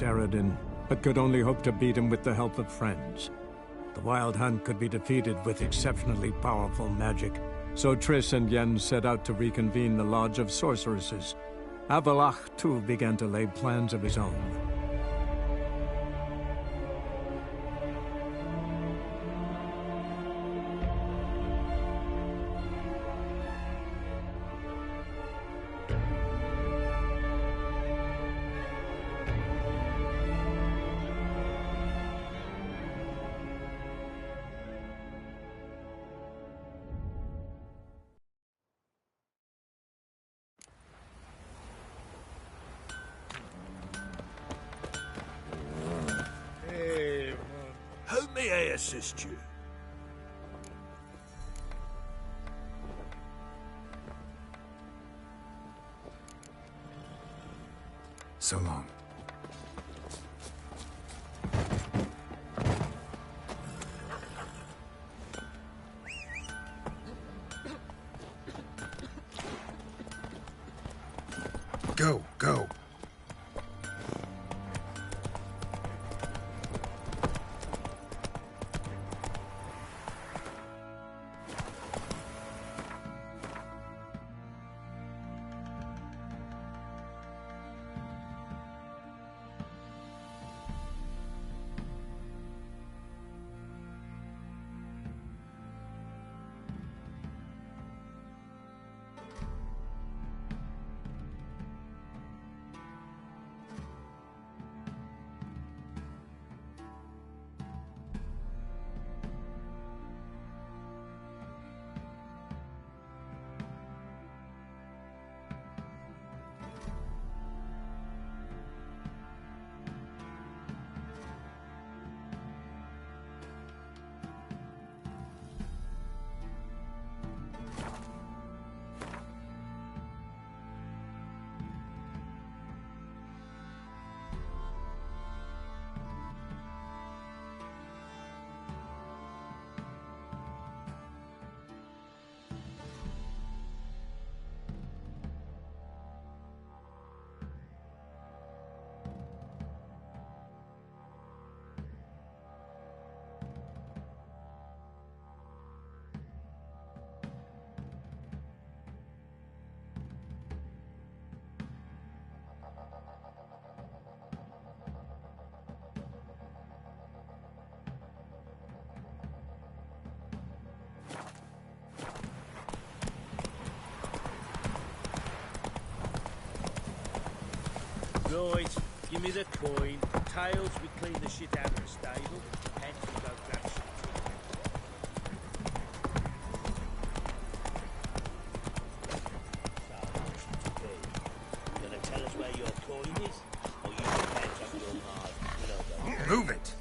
Eredin, but could only hope to beat him with the help of friends. The Wild Hunt could be defeated with exceptionally powerful magic, so Triss and Yen set out to reconvene the Lodge of Sorceresses. Avalach, too, began to lay plans of his own. How may I assist you? So long. Go, go. Right, give me the coin. Tails, we clean the shit out of the stable. Heads, we go grab some You gonna tell us where your coin is? Or you can catch up your hard? Move it!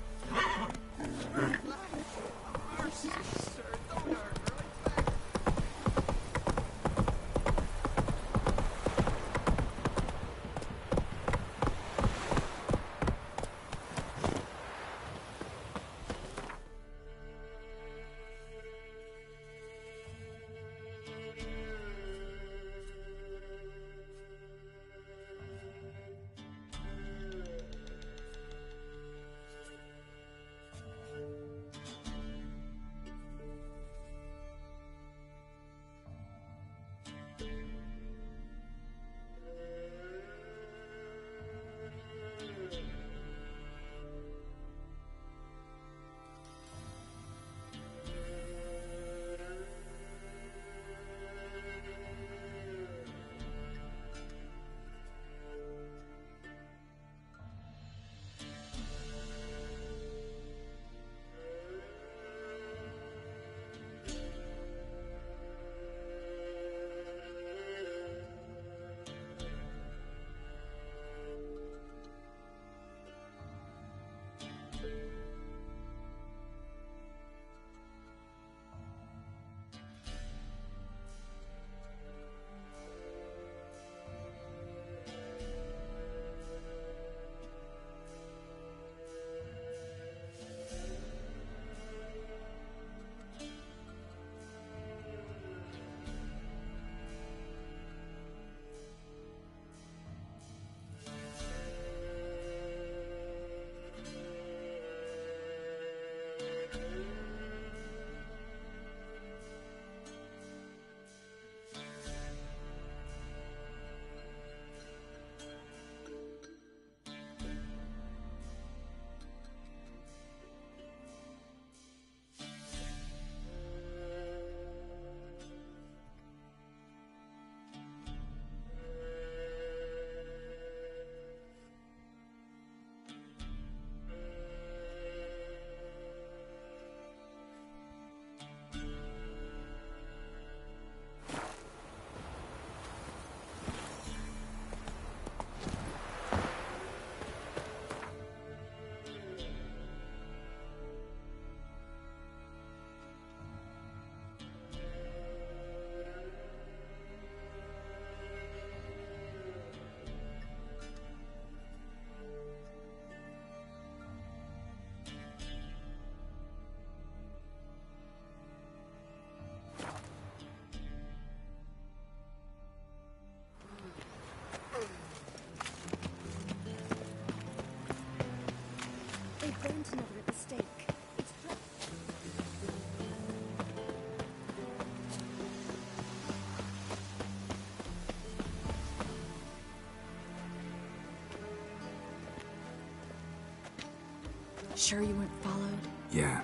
Sure you weren't followed? Yeah.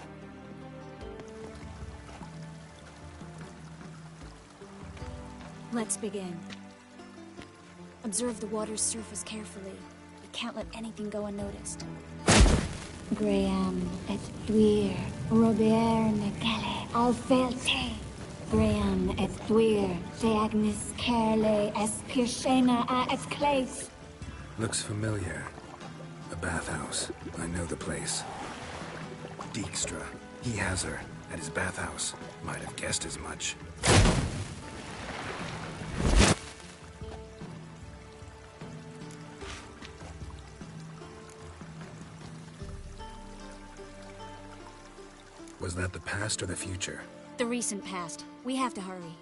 Let's begin. Observe the water's surface carefully. We can't let anything go unnoticed. Graham et thuir, Robert Negele, Alfelte. Graham et thuir, de agnis kerle, es pirshena a et clays. Looks familiar. A bathhouse. I know the place. Dijkstra. He has her at his bathhouse. Might have guessed as much. Was that the past or the future? The recent past. We have to hurry.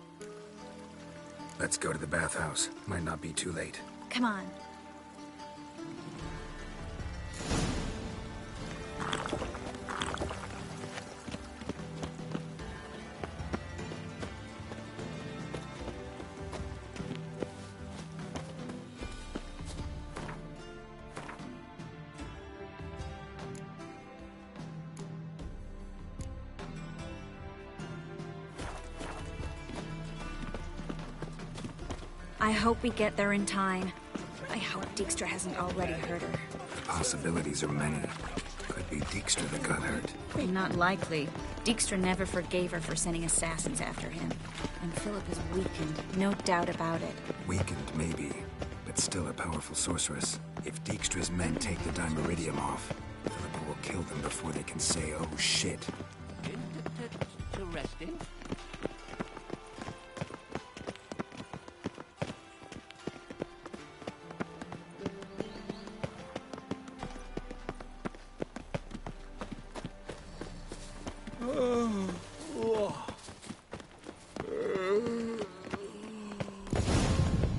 Let's go to the bathhouse. Might not be too late. Come on. I hope we get there in time. I hope Dijkstra hasn't already hurt her. The possibilities are many. Could be Dijkstra that got hurt. Not likely. Dijkstra never forgave her for sending assassins after him. And Philip is weakened, no doubt about it. Weakened, maybe, but still a powerful sorceress. If Dijkstra's men take the Dimeridium off, Philip will kill them before they can say, oh shit. Interesting.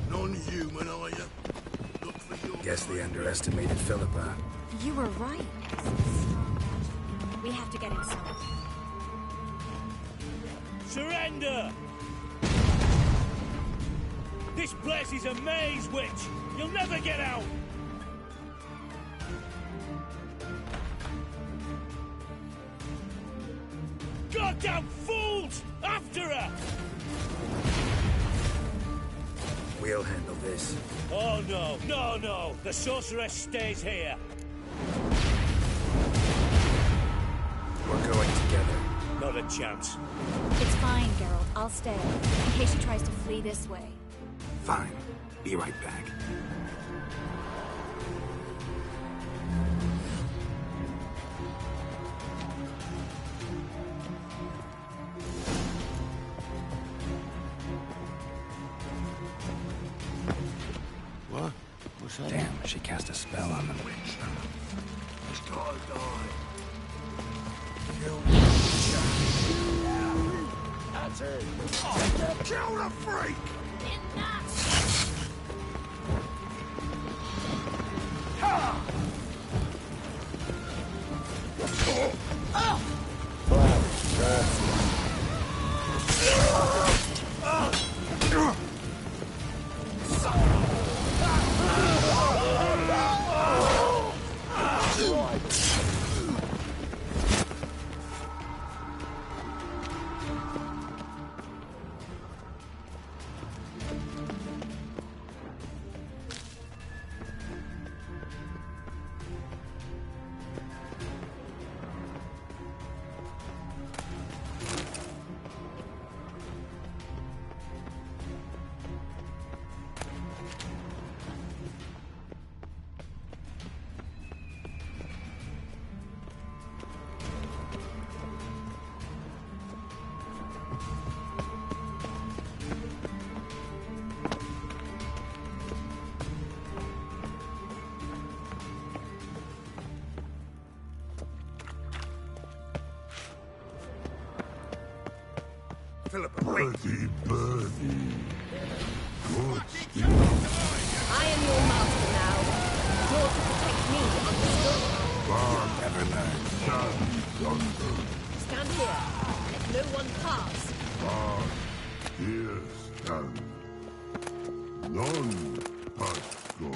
Non-human, are you? Look for your... Guess they underestimated Philippa. You were right. We have to get inside. Surrender! This place is a maze, witch! You'll never get out! Goddamn fools! After her! We'll handle this. Oh no, no, no! The sorceress stays here! We're going together. Not a chance. It's fine, Geralt. I'll stay. In case she tries to flee this way. Fine. Be right back. What? What's that? Damn, she cast a spell on them. It's gotta die. That's it. Oh, kill the freak! Philippa, wait! Birdie, birdie. Good steed. I am your master now. You're to protect me, understood? Bark, Never learn. stand yonder. Stand here. Let no one pass. Bark, here stand. None must go.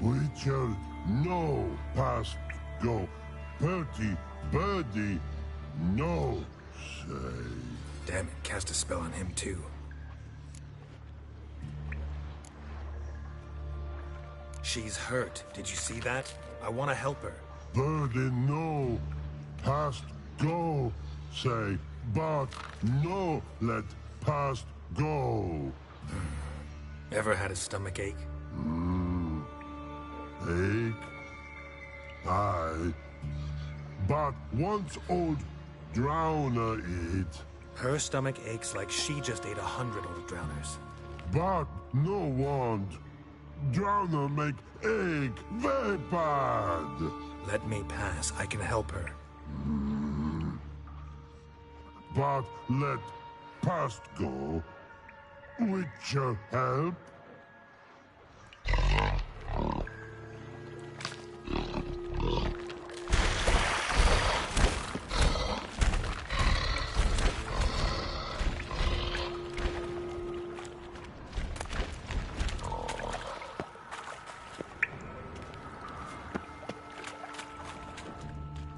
Witcher, no past go. Purty, birdie, no say. Damn it, cast a spell on him too. She's hurt. Did you see that? I want to help her. Birdie, no past go say. But no let past go. Ever had a stomach ache? Ache? Aye. But once old drowner eat. Her stomach aches like she just ate 100 old drowners. But no want. Drowner make ache very bad. Let me pass. I can help her. But let past go. Witcher help.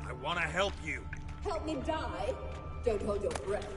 I want to help you. Help me die? Don't hold your breath.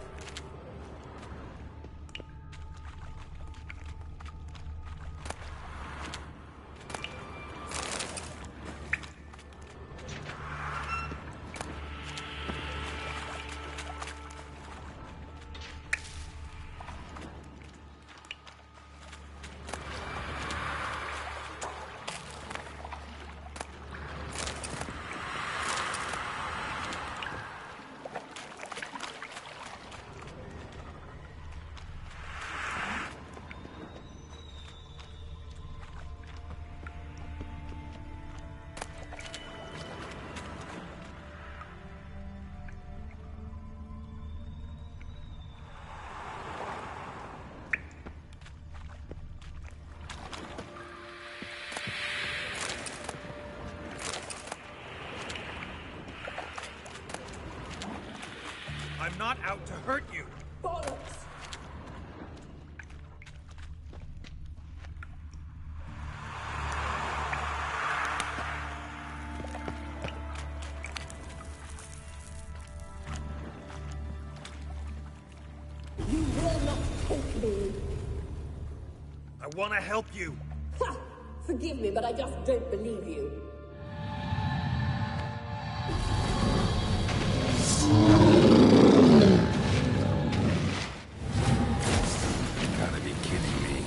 I'm not out to hurt you. Bollocks! You will not take me. I want to help you. Ha! Forgive me, but I just don't believe you. Gotta be kidding me.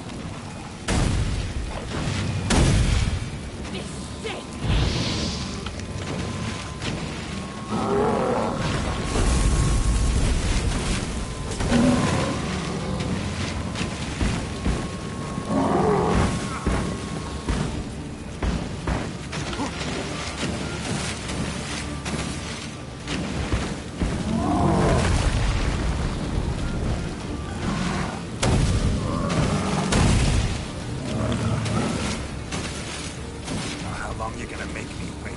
How long you gonna make me wait?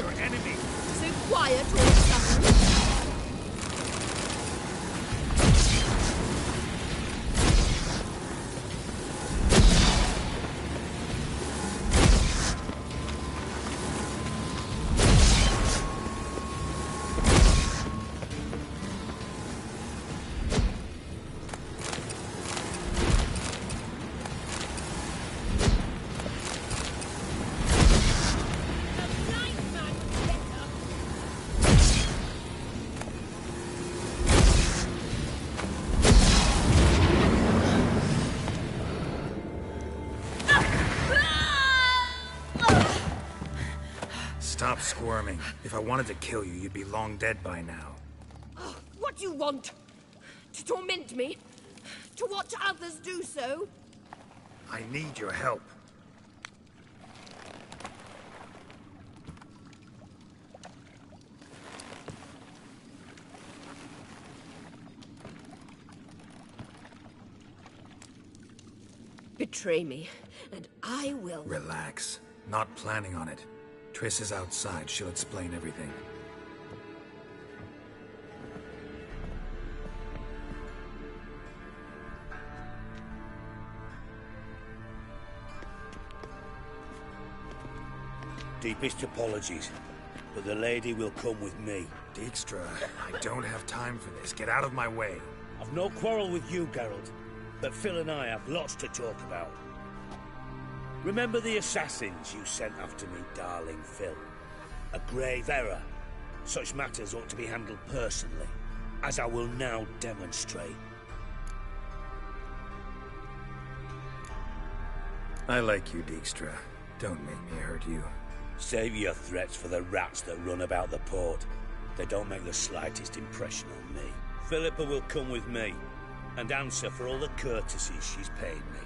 woman. Your enemy. So quiet all of a sudden. Stop squirming. If I wanted to kill you, you'd be long dead by now. What do you want? To torment me? To watch others do so? I need your help. Betray me, and I will. Relax. Not planning on it. Triss is outside. She'll explain everything. Deepest apologies, but the lady will come with me. Dijkstra, I don't have time for this. Get out of my way. I've no quarrel with you, Geralt, but Phil and I have lots to talk about. Remember the assassins you sent after me, darling Phil? A grave error. Such matters ought to be handled personally, as I will now demonstrate. I like you, Dijkstra. Don't make me hurt you. Save your threats for the rats that run about the port. They don't make the slightest impression on me. Philippa will come with me, and answer for all the courtesies she's paid me.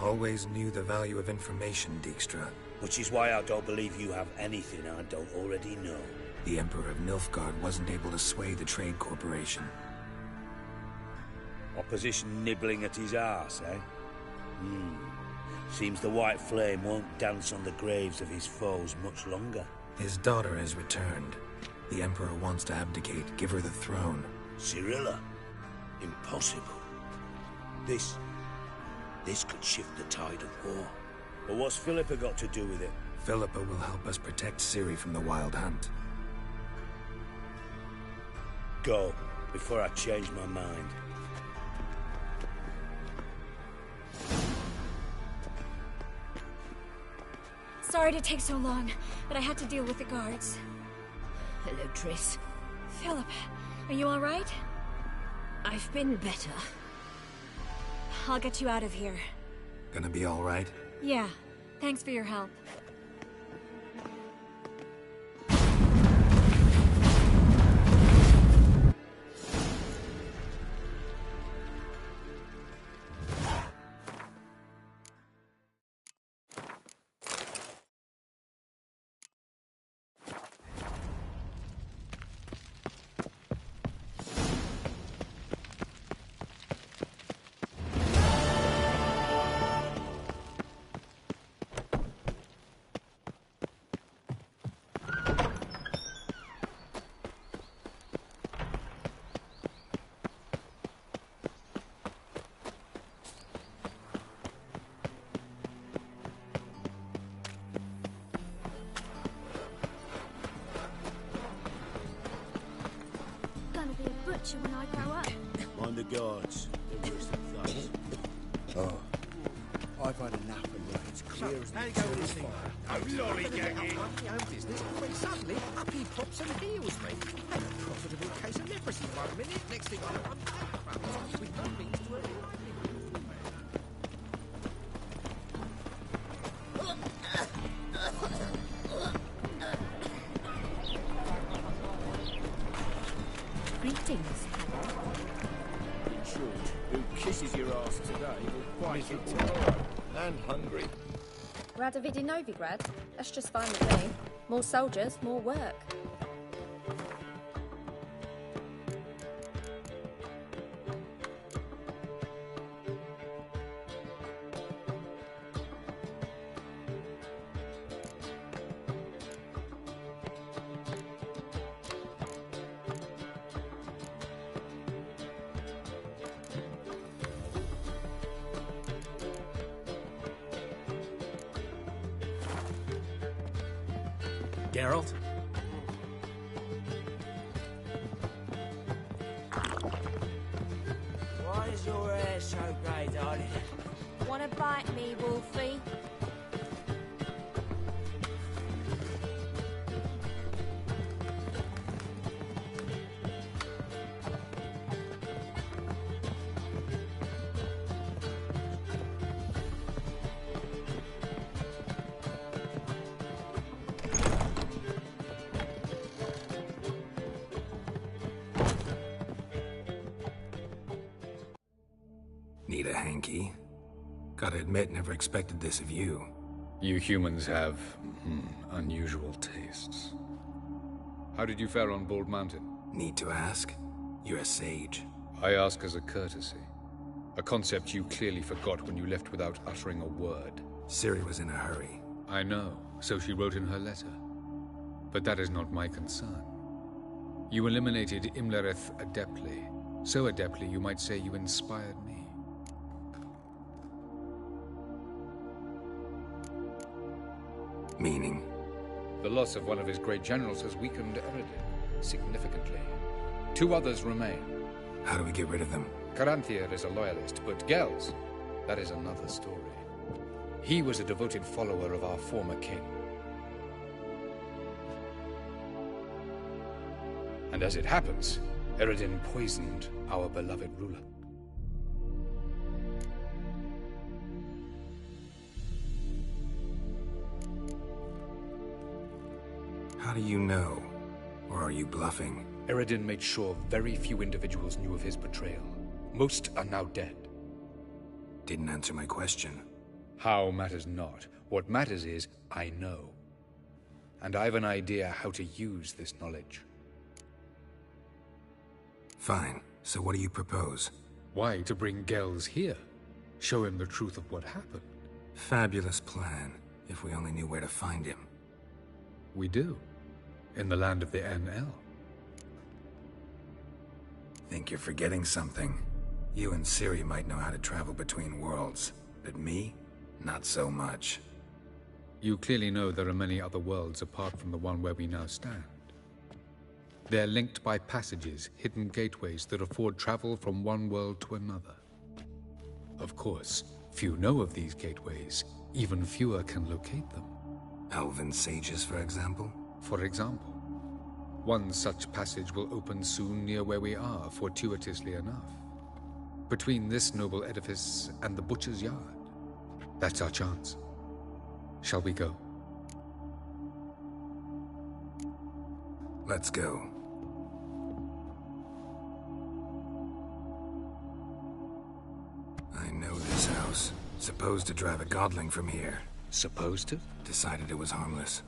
Always knew the value of information, Dijkstra. Which is why I don't believe you have anything I don't already know. The Emperor of Nilfgaard wasn't able to sway the Trade Corporation. Opposition nibbling at his arse, eh? Seems the White Flame won't dance on the graves of his foes much longer. His daughter has returned. The Emperor wants to abdicate, give her the throne. Cyrilla? Impossible. This could shift the tide of war. But what's Philippa got to do with it? Philippa will help us protect Ciri from the Wild Hunt. Go, before I change my mind. Sorry to take so long, but I had to deal with the guards. Hello, Triss. Philip, are you all right? I've been better. I'll get you out of here. Gonna be all right? Yeah, thanks for your help. When I grow up. Mind the guards. They're worse than thugs. Oh. I've had enough of it. It's clear as the How you going this thing? Oh, lollygagging. my own business, when suddenly up he pops and heals me. Had a profitable case of leprosy 1 minute, next thing I know I'm bankrupt with no means to earn a livelihood. Greetings, In short, who kisses your ass today will bite it tomorrow. And hungry. Radovid in Novigrad? That's just fine with me. More soldiers, more work. Geralt? Why is your hair so grey, darling? Wanna bite me, Wolfie? Need a hanky? Gotta admit, never expected this of you. You humans have unusual tastes. How did you fare on Bald Mountain? Need to ask? You're a sage. I ask as a courtesy. A concept you clearly forgot when you left without uttering a word. Ciri was in a hurry. I know, so she wrote in her letter. But that is not my concern. You eliminated Imlerith adeptly. So adeptly, you might say you inspired me. Meaning? The loss of one of his great generals has weakened Eredin significantly. 2 others remain. How do we get rid of them? Caranthir is a loyalist, but Gels, that is another story. He was a devoted follower of our former king. And as it happens, Eredin poisoned our beloved ruler. How do you know? Or are you bluffing? Eredin made sure very few individuals knew of his betrayal. Most are now dead. Didn't answer my question. How matters not. What matters is, I know. And I've an idea how to use this knowledge. Fine. So what do you propose? Why, to bring Gels here. Show him the truth of what happened. Fabulous plan, if we only knew where to find him. We do. In the land of the NL. Think you're forgetting something. You and Ciri might know how to travel between worlds, but me? Not so much. You clearly know there are many other worlds apart from the one where we now stand. They're linked by passages, hidden gateways that afford travel from one world to another. Of course, few know of these gateways. Even fewer can locate them. Elven sages, for example? For example. One such passage will open soon near where we are, fortuitously enough. Between this noble edifice and the butcher's yard. That's our chance. Shall we go? Let's go. I know this house. Supposed to drive a godling from here. Supposed to? Decided it was harmless.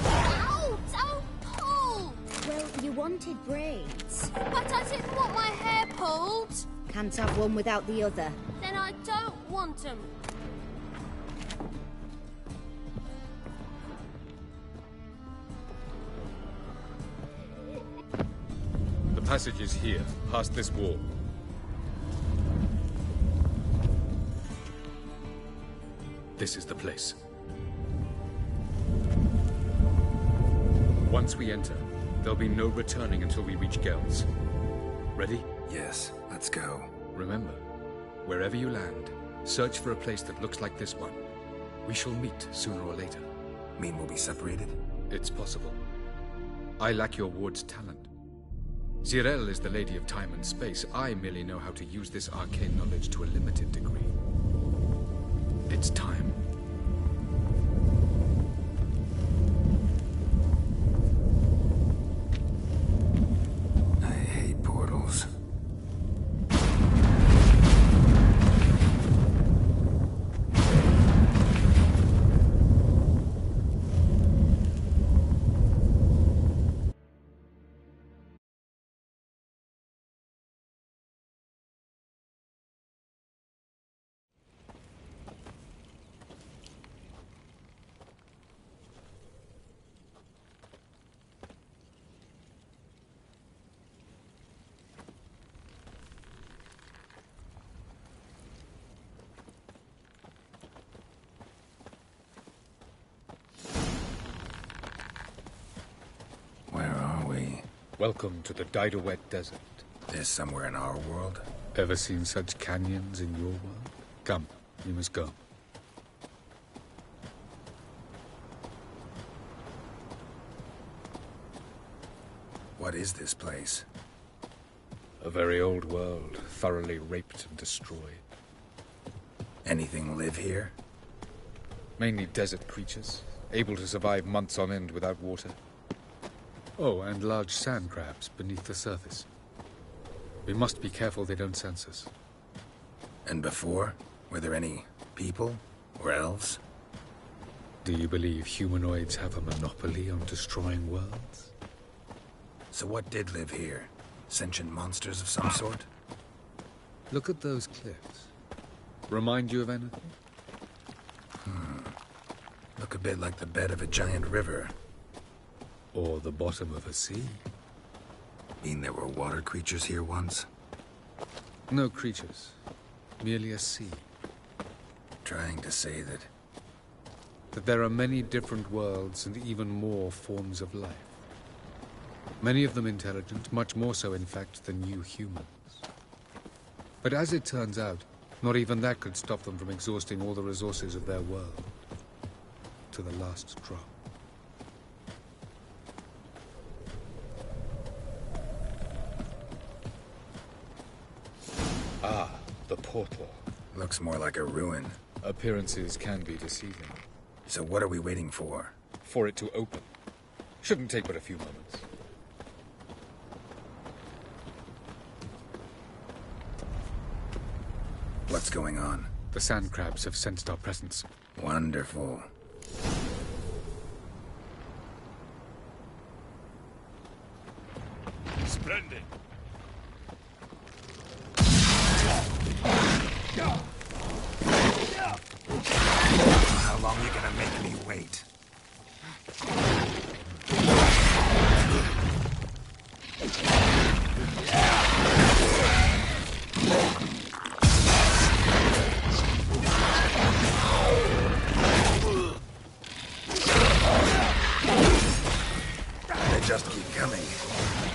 Ow! Don't pull! Well, you wanted braids. But I didn't want my hair pulled. Can't have one without the other. Then I don't want them. The passage is here, past this wall. This is the place. Once we enter, there'll be no returning until we reach Gels. Ready? Yes, let's go. Remember, wherever you land, search for a place that looks like this one. We shall meet sooner or later. Mean we'll be separated? It's possible. I lack your ward's talent. Zirel is the lady of time and space. I merely know how to use this arcane knowledge to a limited degree. It's time. I hate portals. Welcome to the Didowet Desert. This somewhere in our world? Ever seen such canyons in your world? Come, you must go. What is this place? A very old world, thoroughly raped and destroyed. Anything live here? Mainly desert creatures, able to survive months on end without water. Oh, and large sand crabs beneath the surface. We must be careful they don't sense us. And before? Were there any people? Or elves? Do you believe humanoids have a monopoly on destroying worlds? So what did live here? Sentient monsters of some sort? Look at those cliffs. Remind you of anything? Look a bit like the bed of a giant river. Or the bottom of a sea. Mean there were water creatures here once? No creatures. Merely a sea. Trying to say that... That there are many different worlds and even more forms of life. Many of them intelligent, much more so in fact than you humans. But as it turns out, not even that could stop them from exhausting all the resources of their world. To the last drop. Ah, the portal. Looks more like a ruin. Appearances can be deceiving. So what are we waiting for? For it to open. Shouldn't take but a few moments. What's going on? The sand crabs have sensed our presence. Wonderful. Splendid. How long are you gonna make me wait? They just keep coming.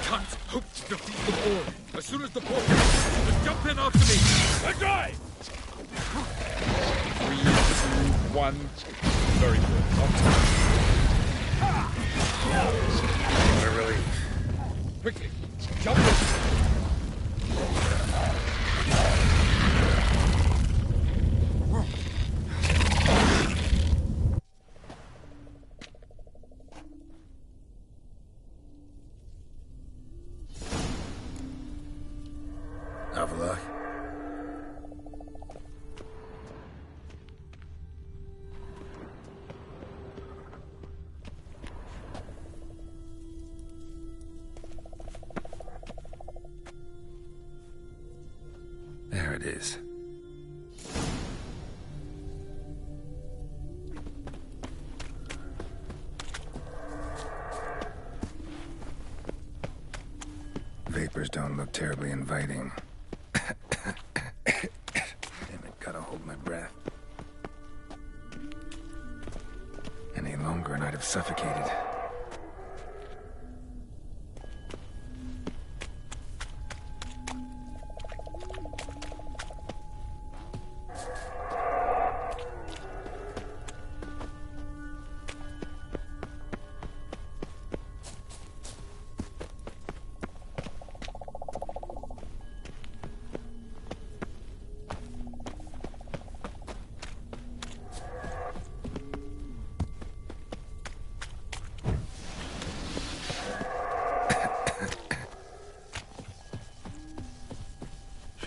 Can't hope to defeat them all. As soon as the portal opens, jump in after me. And drive! 3, 2, 1. Very good. What a relief. Quickly, jump in. Avila. There it is. Vapors don't look terribly inviting. Damn it, gotta hold my breath. Any longer and I'd have suffocated.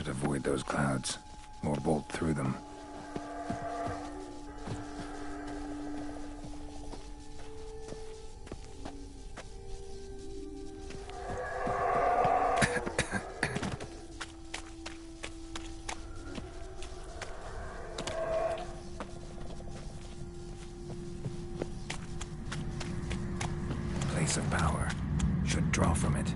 Avoid those clouds, or bolt through them. Place of power. Should draw from it.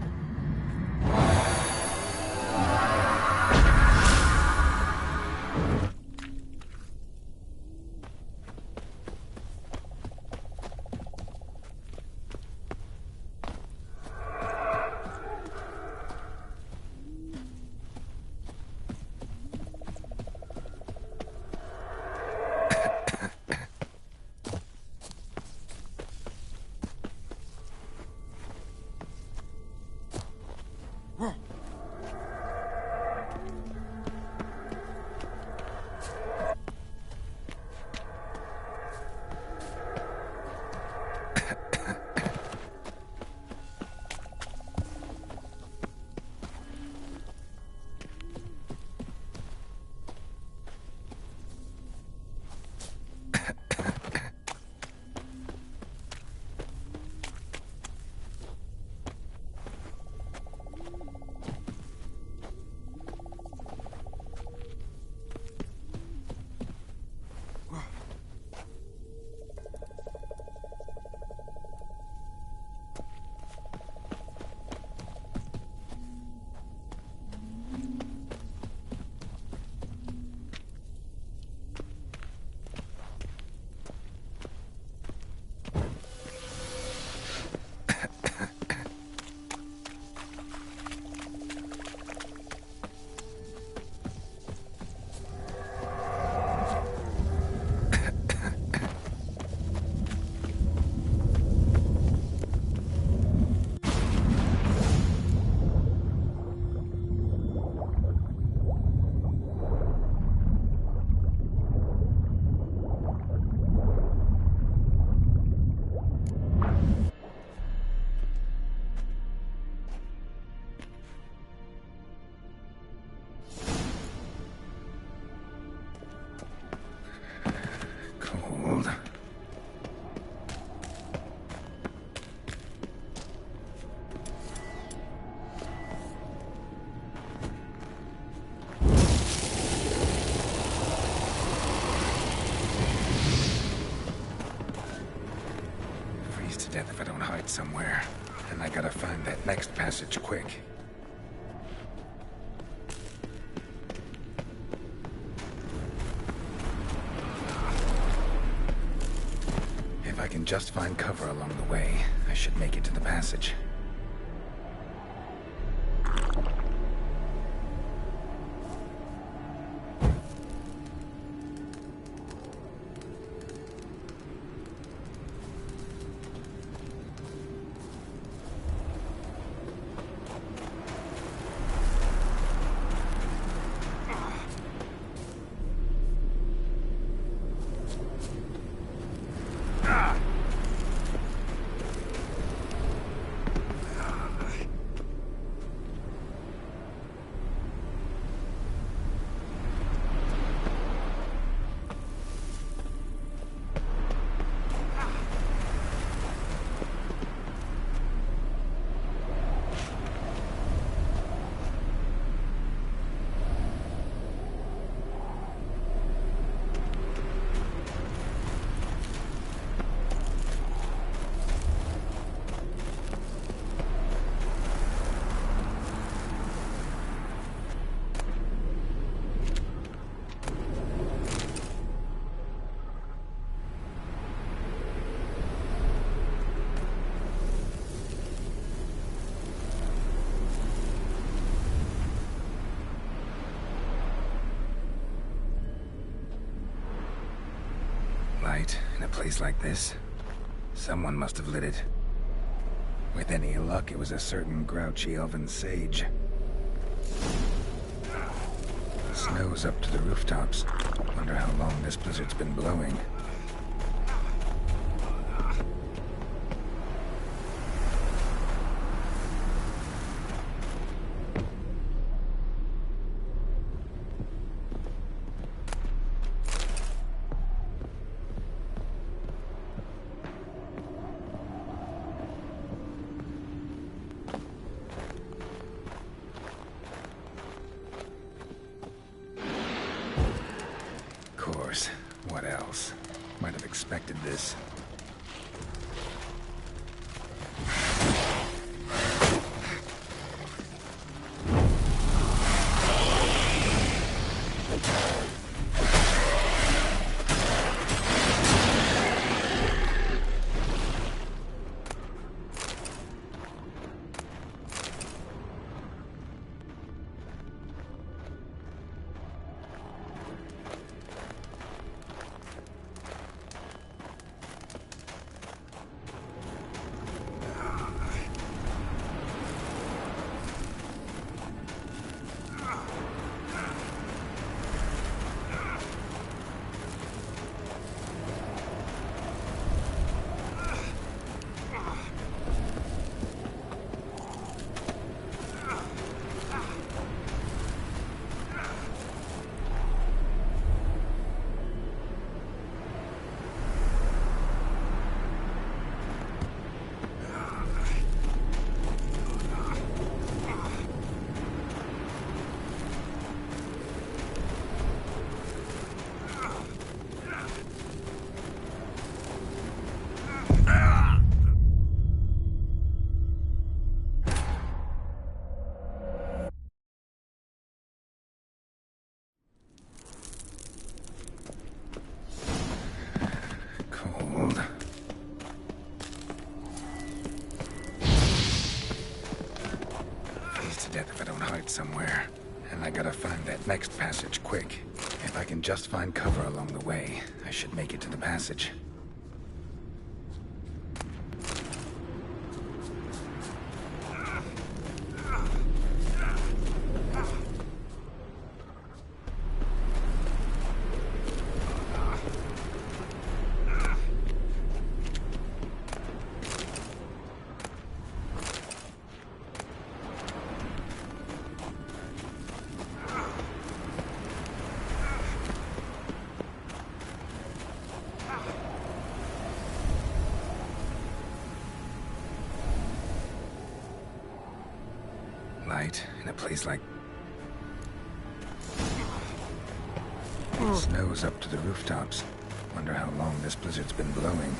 Freeze to death if I don't hide somewhere. And I gotta find that next passage quick. If I can just find cover along the way, I should make it to the passage. In a place like this, someone must have lit it. With any luck, it was a certain grouchy elven sage. Snow's up to the rooftops. Wonder how long this blizzard's been blowing. What else? Might have expected this. Somewhere, and I gotta find that next passage quick. If I can just find cover along the way, I should make it to the passage. Light in a place like... Snow's up to the rooftops. Wonder how long this blizzard's been blowing.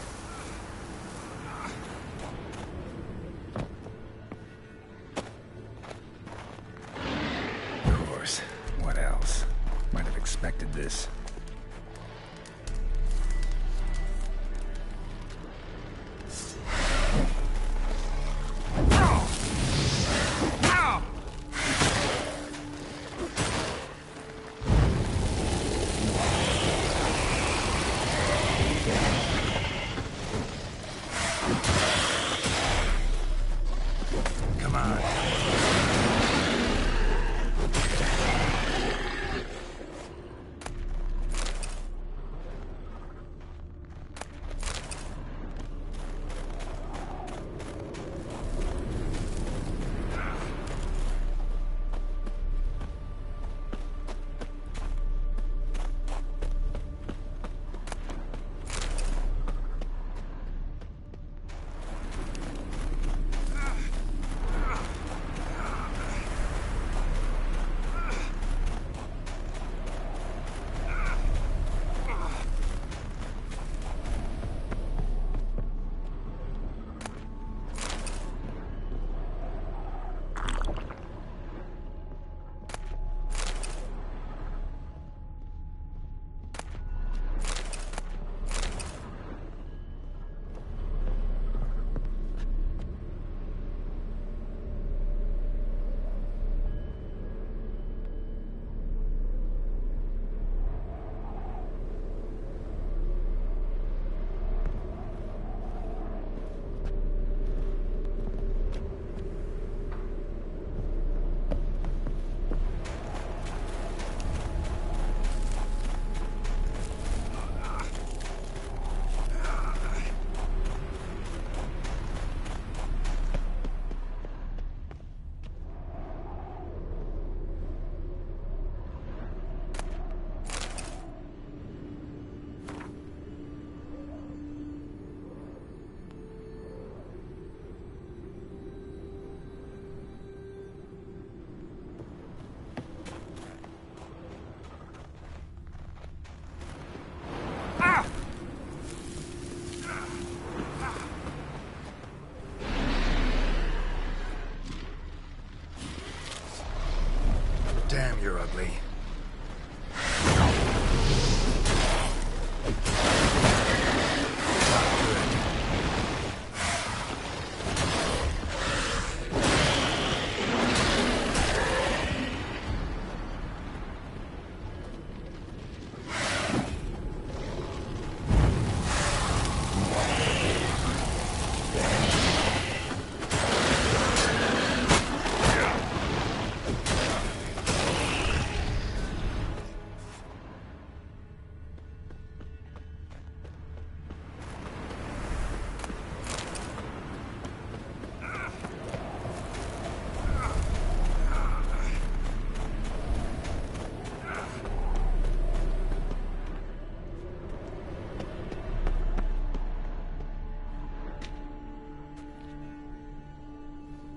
ugly.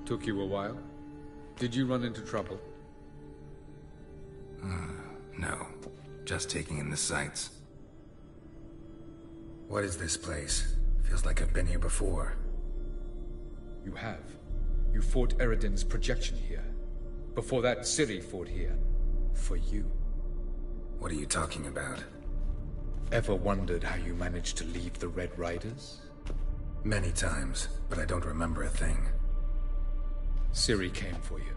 Took you a while? Did you run into trouble? No. Just taking in the sights. What is this place? Feels like I've been here before. You have. You fought Eridan's projection here. Before that, Ciri fought here. For you. What are you talking about? Ever wondered how you managed to leave the Red Riders? Many times, but I don't remember a thing. Ciri came for you.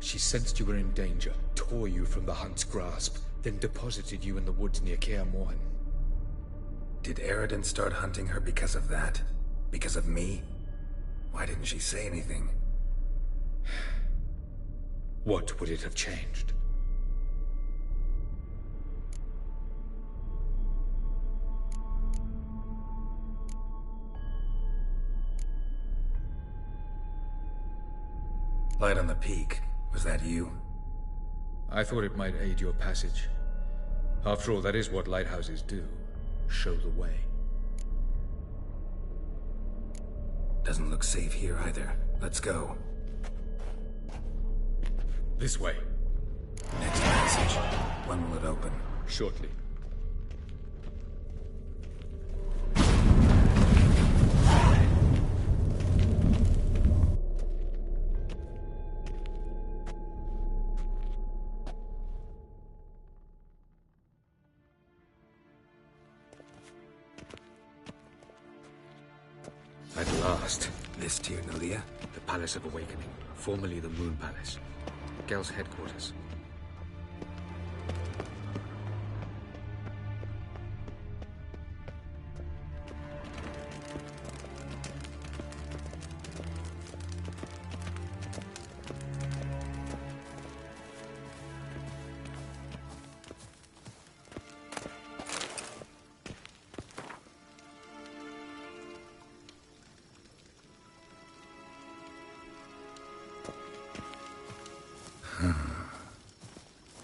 She sensed you were in danger, tore you from the Hunt's grasp, then deposited you in the woods near Kaer Morhen. Did Eridan start hunting her because of that? Because of me? Why didn't she say anything? What would it have changed? Light on the peak. Was that you? I thought it might aid your passage. After all, that is what lighthouses do. Show the way. Doesn't look safe here either. Let's go. This way. Next passage. When will it open? Shortly. At last. This Tyr Nalia? The Palace of Awakening, formerly the Moon Palace. Gel's headquarters.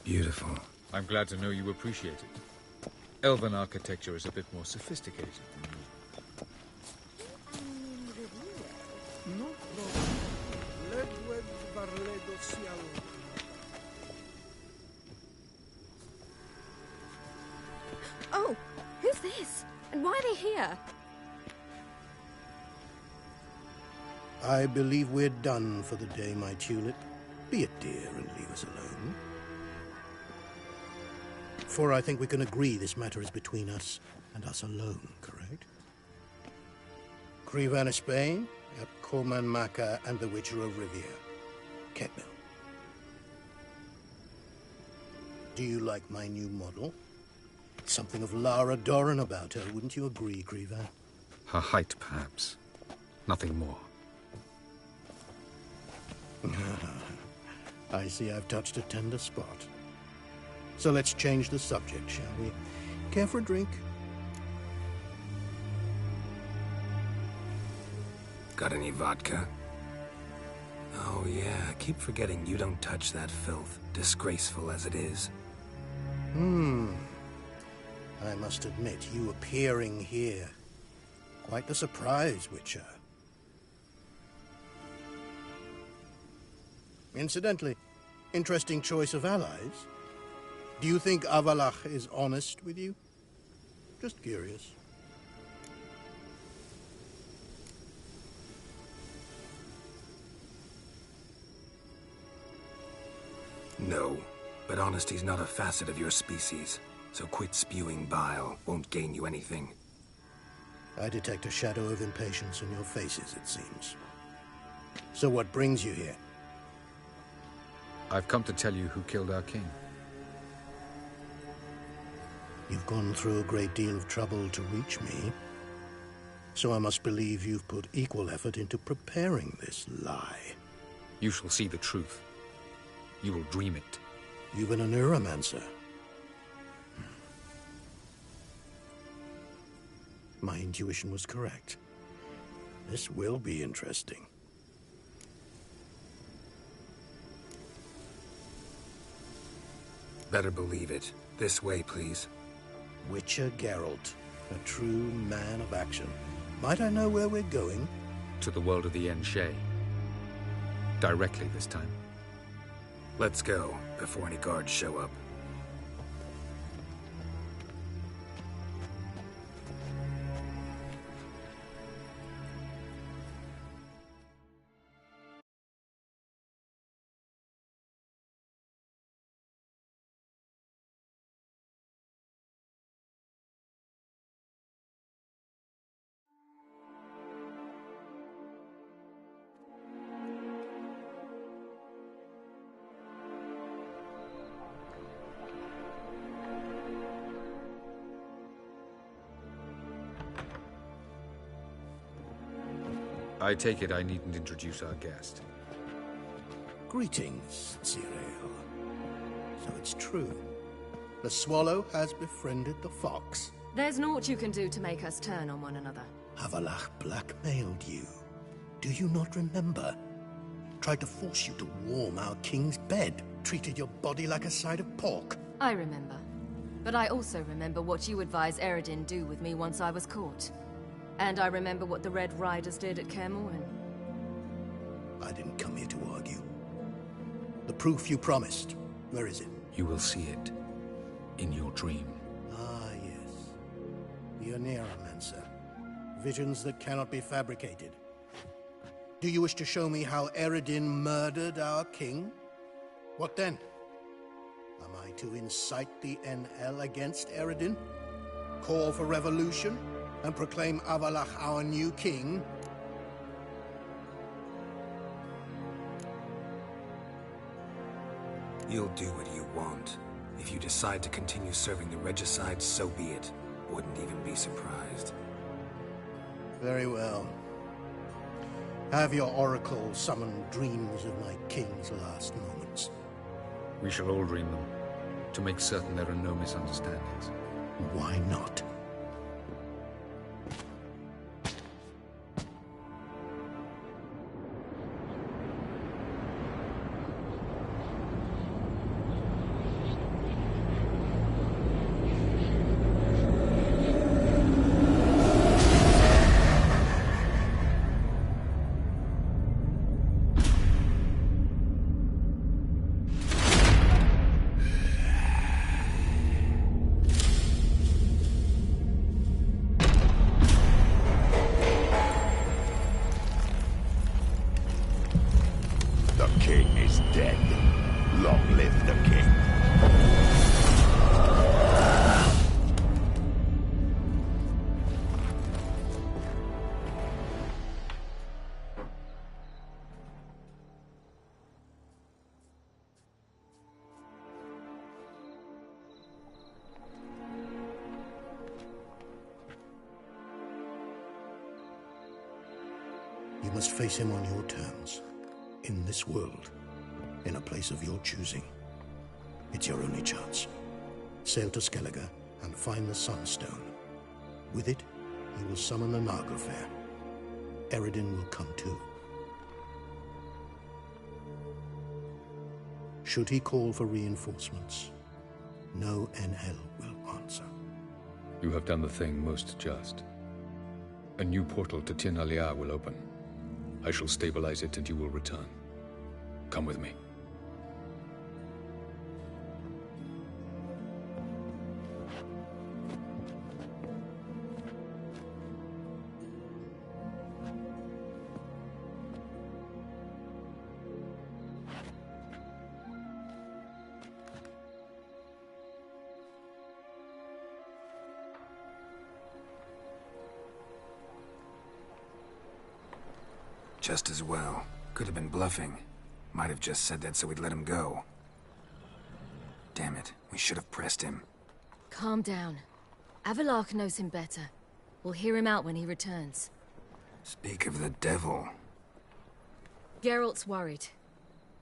Beautiful. I'm glad to know you appreciate it. Elven architecture is a bit more sophisticated than Oh, who's this? And why are they here? I believe we're done for the day, my tulip. Be a dear and leave us alone. For I think we can agree this matter is between us and us alone, correct? Krivan of Spain, Coleman Maka, and the Witcher of Rivia. Ketmil. Do you like my new model? Something of Lara Doran about her, wouldn't you agree, Krivan? her height, perhaps. Nothing more. I see I've touched a tender spot. So let's change the subject, shall we? Care for a drink? Got any vodka? Oh yeah, I keep forgetting you don't touch that filth, disgraceful as it is. I must admit, you appearing here. Quite the surprise, Witcher. Incidentally, interesting choice of allies. Do you think Avalach is honest with you? Just curious. No. But honesty's not a facet of your species, so quit spewing bile. Won't gain you anything. I detect a shadow of impatience in your faces, it seems. So what brings you here? I've come to tell you who killed our king. You've gone through a great deal of trouble to reach me, so I must believe you've put equal effort into preparing this lie. You shall see the truth. You will dream it. You've been a neuromancer. My intuition was correct. This will be interesting. Better believe it. This way, please. Witcher Geralt, a true man of action. Might I know where we're going? To the world of the Enshe. Directly this time. Let's go, before any guards show up. I take it I needn't introduce our guest. Greetings, Cyril. So it's true. The swallow has befriended the fox. There's naught you can do to make us turn on one another. Avalach blackmailed you. Do you not remember? Tried to force you to warm our king's bed. Treated your body like a side of pork. I remember. But I also remember what you advised Eredin do with me once I was caught. And I remember what the Red Riders did at Kaer Morhen. I didn't come here to argue. The proof you promised, where is it? You will see it. In your dream. Ah, yes. The Neuromancer. Visions that cannot be fabricated. Do you wish to show me how Eredin murdered our king? What then? Am I to incite the NL against Eredin? Call for revolution? And proclaim Avalach our new king? You'll do what you want. If you decide to continue serving the regicide, so be it. Wouldn't even be surprised. Very well. Have your oracle summon dreams of my king's last moments. We shall all dream them, to make certain there are no misunderstandings. Why not? You must face him on your terms. In this world. In a place of your choosing. It's your only chance. Sail to Skellige and find the Sunstone. With it, you will summon the Nagelfair. Eredin will come too. Should he call for reinforcements, no NL will answer. You have done the thing most just. A new portal to Tir na Liar will open. I shall stabilize it and you will return. Come with me. Just as well. Could have been bluffing. Might have just said that so we'd let him go. Damn it, we should have pressed him. Calm down. Avalark knows him better. We'll hear him out when he returns. Speak of the devil. Geralt's worried.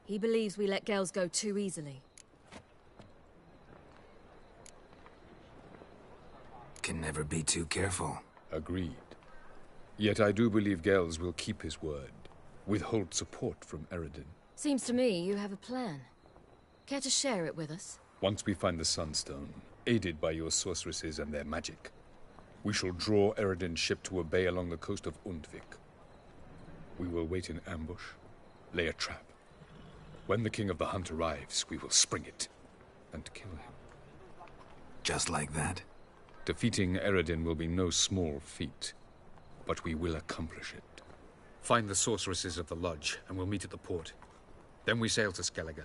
He believes we let girls go too easily. Can never be too careful. Agreed. Yet I do believe Gels will keep his word. Withhold support from Eredin. Seems to me you have a plan. Care to share it with us? Once we find the Sunstone, aided by your sorceresses and their magic, we shall draw Eredin's ship to a bay along the coast of Undvik. We will wait in ambush, lay a trap. When the King of the Hunt arrives, we will spring it and kill him. Just like that? Defeating Eredin will be no small feat, but we will accomplish it. Find the sorceresses of the Lodge, and we'll meet at the port. Then we sail to Skellige.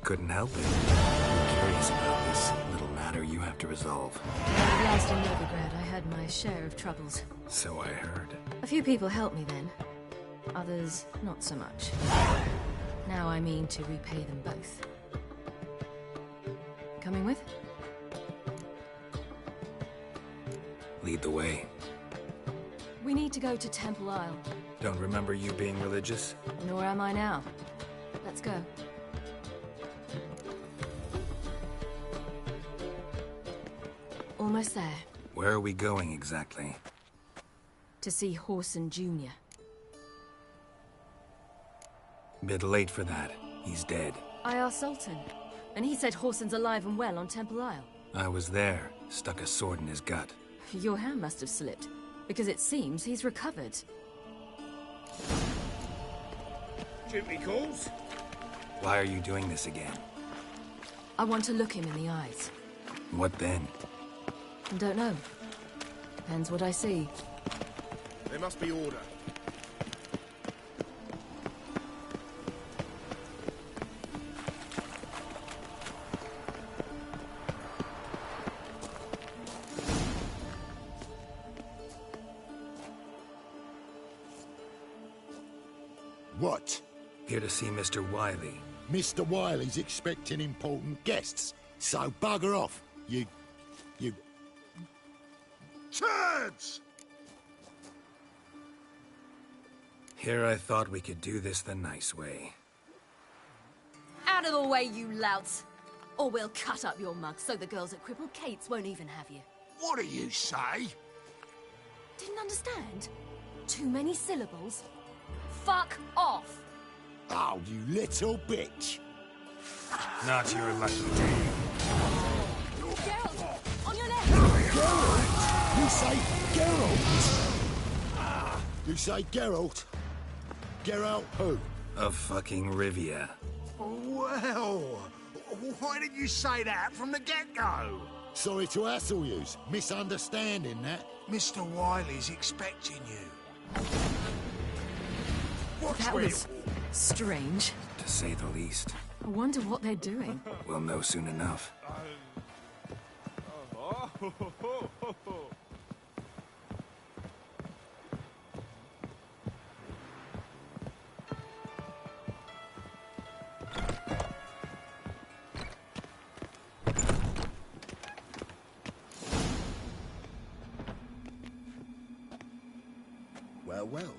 Couldn't help it. I'm curious about this little matter you have to resolve. Last in Novigrad, I had my share of troubles. So I heard. A few people helped me then. Others, not so much. Now I mean to repay them both. Coming with? Lead the way. We need to go to Temple Isle. Don't remember you being religious? Nor am I now. Let's go. Almost there. Where are we going exactly? To see Horson Jr. Bit late for that. He's dead. I asked Sultan, and he said Horson's alive and well on Temple Isle. I was there. Stuck a sword in his gut. Your hand must have slipped, because it seems he's recovered. Duty calls? Why are you doing this again? I want to look him in the eyes. What then? Don't know. Depends what I see. There must be order. What? Here to see Mr. Wiley. Mr. Wiley's expecting important guests, so bugger off, you... Turds! Here I thought we could do this the nice way. Out of the way, you louts! Or we'll cut up your mug so the girls at Cripple Kate's won't even have you. What do you say? Didn't understand? Too many syllables? Fuck off! Oh, you little bitch! Not your lucky day. Geralt! On your left! Geralt? You say Geralt? You say Geralt? Geralt who? Of fucking Rivia. Well, why did you say that from the get-go? Sorry to hassle yous. Misunderstanding that. Mr. Wiley's expecting you. That was strange. To say the least. I wonder what they're doing. We'll know soon enough. Well.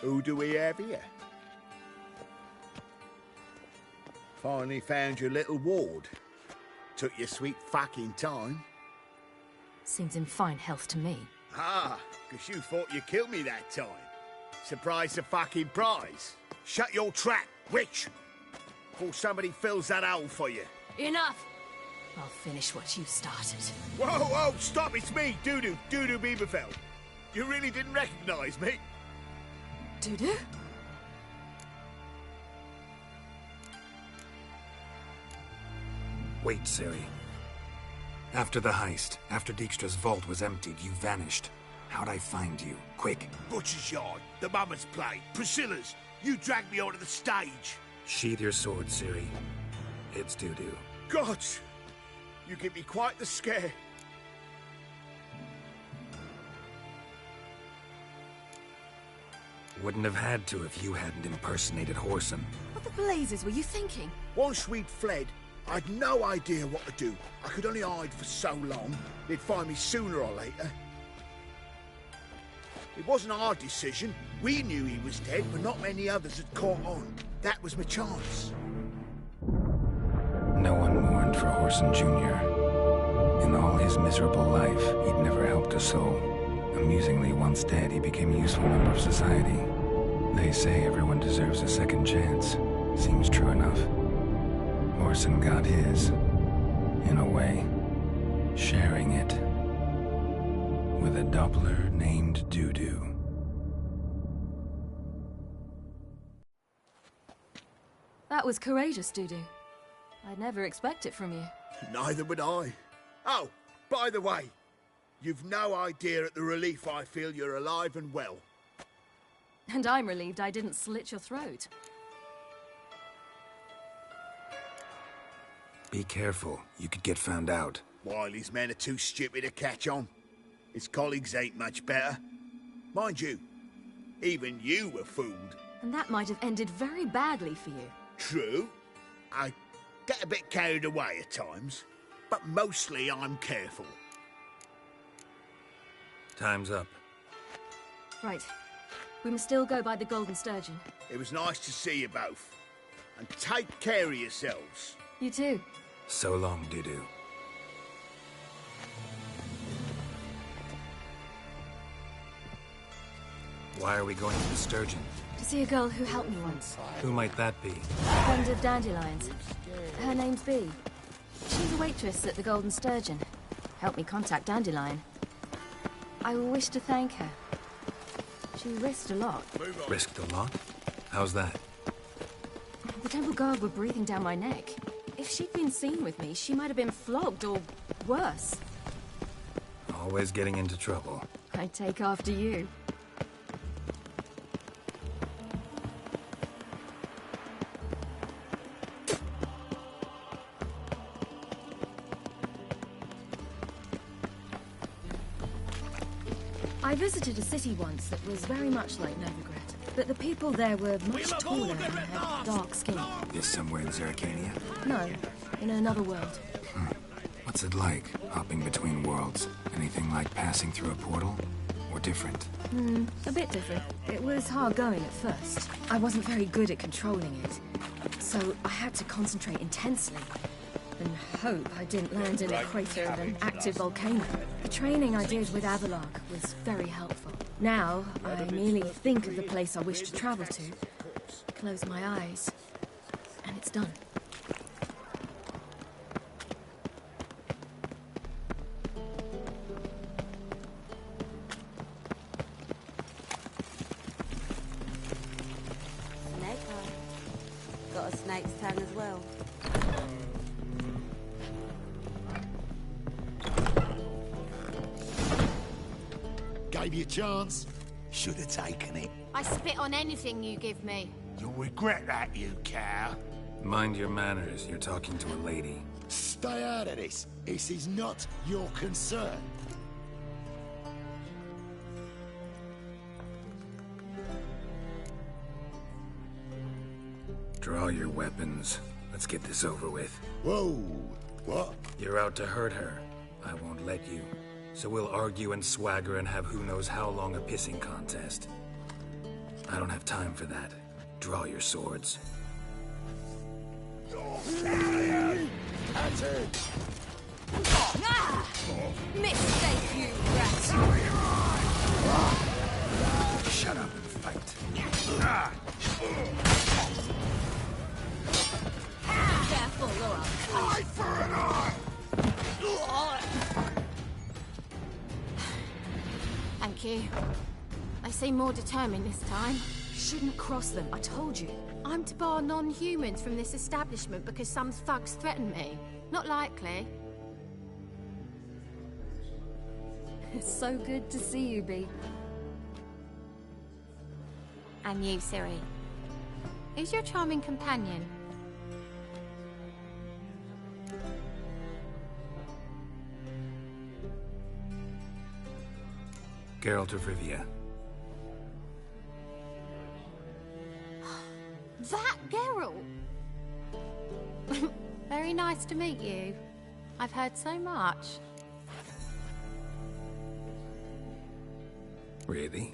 Who do we have here? Finally found your little ward. Took your sweet fucking time. Seems in fine health to me. Ah, because you thought you killed me that time. Surprise the fucking prize. Shut your trap, witch! Before somebody fills that hole for you. Enough! I'll finish what you started. Whoa, stop, it's me, Dudu Bieberfeld. You really didn't recognize me? Dudu? Wait, Ciri. After the heist, after Dijkstra's vault was emptied, you vanished. How'd I find you? Quick. Butcher's Yard, the Mama's Plate, Priscilla's. You dragged me onto the stage. Sheath your sword, Ciri. It's doo-doo. Gods! You give me quite the scare. Wouldn't have had to if you hadn't impersonated Whoreson. What the blazes were you thinking? Once we'd fled, I'd no idea what to do. I could only hide for so long. They'd find me sooner or later. It wasn't our decision. We knew he was dead, but not many others had caught on. That was my chance. No one mourned for Whoreson Jr. In all his miserable life, he'd never helped a soul. Amusingly, once dead, he became a useful member of society. They say everyone deserves a second chance. Seems true enough. Whoreson got his, in a way, sharing it with a Doppler named Doo-Doo. That was courageous, Doo-Doo. I'd never expect it from you. Neither would I. Oh, by the way, you've no idea at the relief I feel you're alive and well. And I'm relieved I didn't slit your throat. Be careful. You could get found out. Wiley's men are too stupid to catch on. His colleagues ain't much better. Mind you, even you were fooled. And that might have ended very badly for you. True. I get a bit carried away at times, but mostly I'm careful. Time's up. Right. We must still go by the Golden Sturgeon. It was nice to see you both. And take care of yourselves. You too. So long, Doo-Doo. Why are we going to the Sturgeon? To see a girl who helped me once. Who might that be? A friend of Dandelion's. Her name's Bee. She's a waitress at the Golden Sturgeon. Helped me contact Dandelion. I wish to thank her. She risked a lot. Risked a lot? How's that? The Temple Guard were breathing down my neck. If she'd been seen with me, she might have been flogged or worse. Always getting into trouble. I take after you. I visited a city once that was very much like Novigrad, but the people there were much taller and had dark skin. Is somewhere in Zeracania? No, in another world. What's it like, hopping between worlds? Anything like passing through a portal? Or different? A bit different. It was hard going at first. I wasn't very good at controlling it, so I had to concentrate intensely and hope I didn't land in a crater of an active volcano. The training I did with Avalok was very helpful. Now, I merely think of the place I wish to travel to, close my eyes, and it's done. Snake eye. Got a snake's tongue as well. Gave you a chance. Should have taken it. I spit on anything you give me. You'll regret that, you cow. Mind your manners. You're talking to a lady. Stay out of this. This is not your concern. Draw your weapons. Let's get this over with. Whoa. What? You're out to hurt her. I won't let you. So we'll argue and swagger and have who knows how long a pissing contest. I don't have time for that. Draw your swords. That's it. Ah! Mistake, you rat! Shut up and fight. Careful, or I'll Eye for an eye! Thank you. They seem more determined this time. Shouldn't cross them, I told you. I'm to bar non-humans from this establishment because some thugs threaten me. Not likely. It's so good to see you, Bee. And you, Ciri. Who's your charming companion? Geralt of Rivia. That Geralt! Very nice to meet you. I've heard so much. Really?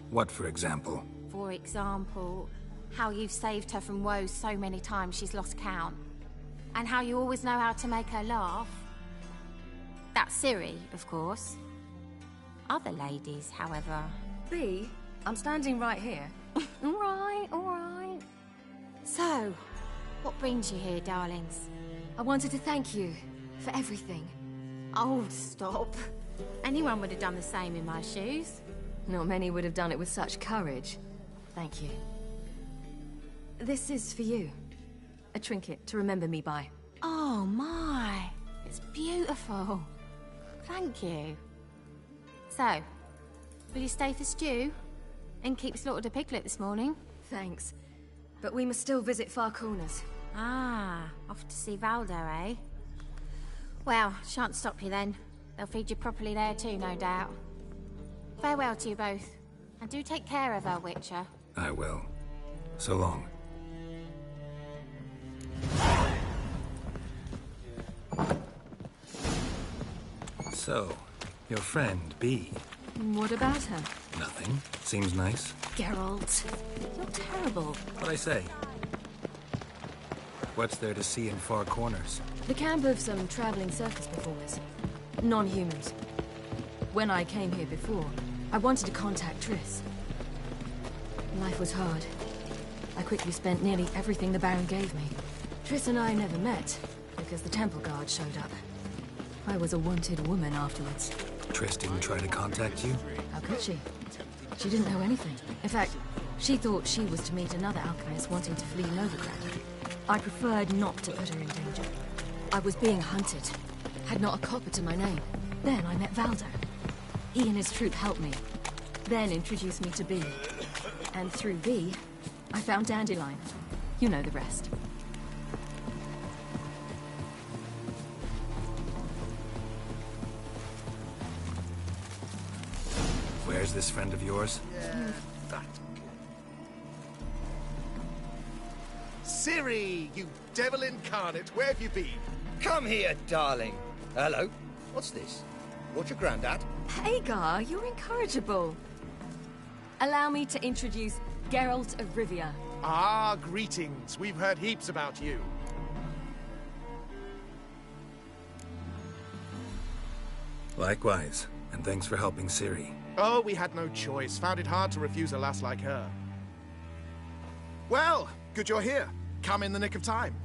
What, for example? For example, how you've saved her from woes so many times she's lost count. And how you always know how to make her laugh. That's Ciri, of course. Other ladies, however... B, I'm standing right here. All right. So, what brings you here, darlings? I wanted to thank you for everything. Oh, stop. Anyone would have done the same in my shoes. Not many would have done it with such courage. Thank you. This is for you. A trinket to remember me by. Oh, my. It's beautiful. Thank you. So, will you stay for stew? Innkeep slaughtered a piglet this morning. Thanks. But we must still visit Far Corners. Ah, off to see Valdo, eh? Well, shan't stop you then. They'll feed you properly there too, no doubt. Farewell to you both. And do take care of her, Witcher. I will. So long. So, your friend, B. What about her? Nothing. Seems nice. Geralt, you're terrible. What'd I say? What's there to see in Far Corners? The camp of some traveling circus performers. Non-humans. When I came here before, I wanted to contact Triss. Life was hard. I quickly spent nearly everything the Baron gave me. Triss and I never met, because the Temple Guard showed up. I was a wanted woman afterwards. Triss didn't try to contact you? How could she? She didn't know anything. In fact, she thought she was to meet another alchemist wanting to flee Novigrad. I preferred not to put her in danger. I was being hunted. Had not a copper to my name. Then I met Valdo. He and his troop helped me. Then introduced me to B. And through B, I found Dandelion. You know the rest. Where's this friend of yours? Ciri, you devil incarnate, where have you been? Come here, darling. Hello. What's this? What's your granddad? Hagar, you're incorrigible. Allow me to introduce Geralt of Rivia. Ah, greetings. We've heard heaps about you. Likewise, and thanks for helping Ciri. Oh, we had no choice. Found it hard to refuse a lass like her. Well, good you're here. Come in the nick of time.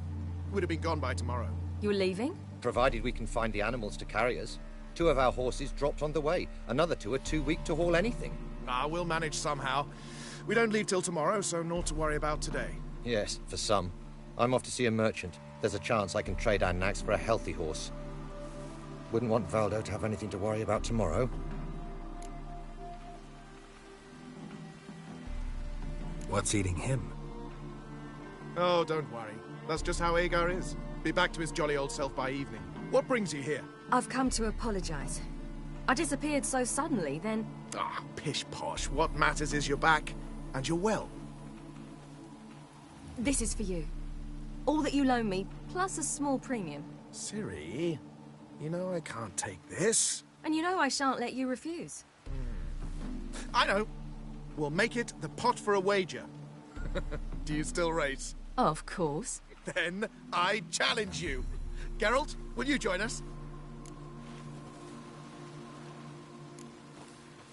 Would have been gone by tomorrow. You're leaving? Provided we can find the animals to carry us. 2 of our horses dropped on the way. Another 2 are too weak to haul anything. Ah, we'll manage somehow. We don't leave till tomorrow, so naught to worry about today. Yes, for some. I'm off to see a merchant. There's a chance I can trade our nags for a healthy horse. Wouldn't want Valdo to have anything to worry about tomorrow. What's eating him? Oh, don't worry. That's just how Agar is. Be back to his jolly old self by evening. What brings you here? I've come to apologize. I disappeared so suddenly, then... Ah, pish-posh. What matters is you're back, and you're well. This is for you. All that you loan me, plus a small premium. Ciri, you know I can't take this. And you know I shan't let you refuse. I know. We'll make it the pot for a wager. Do you still race? Of course. Then I challenge you. Geralt, will you join us?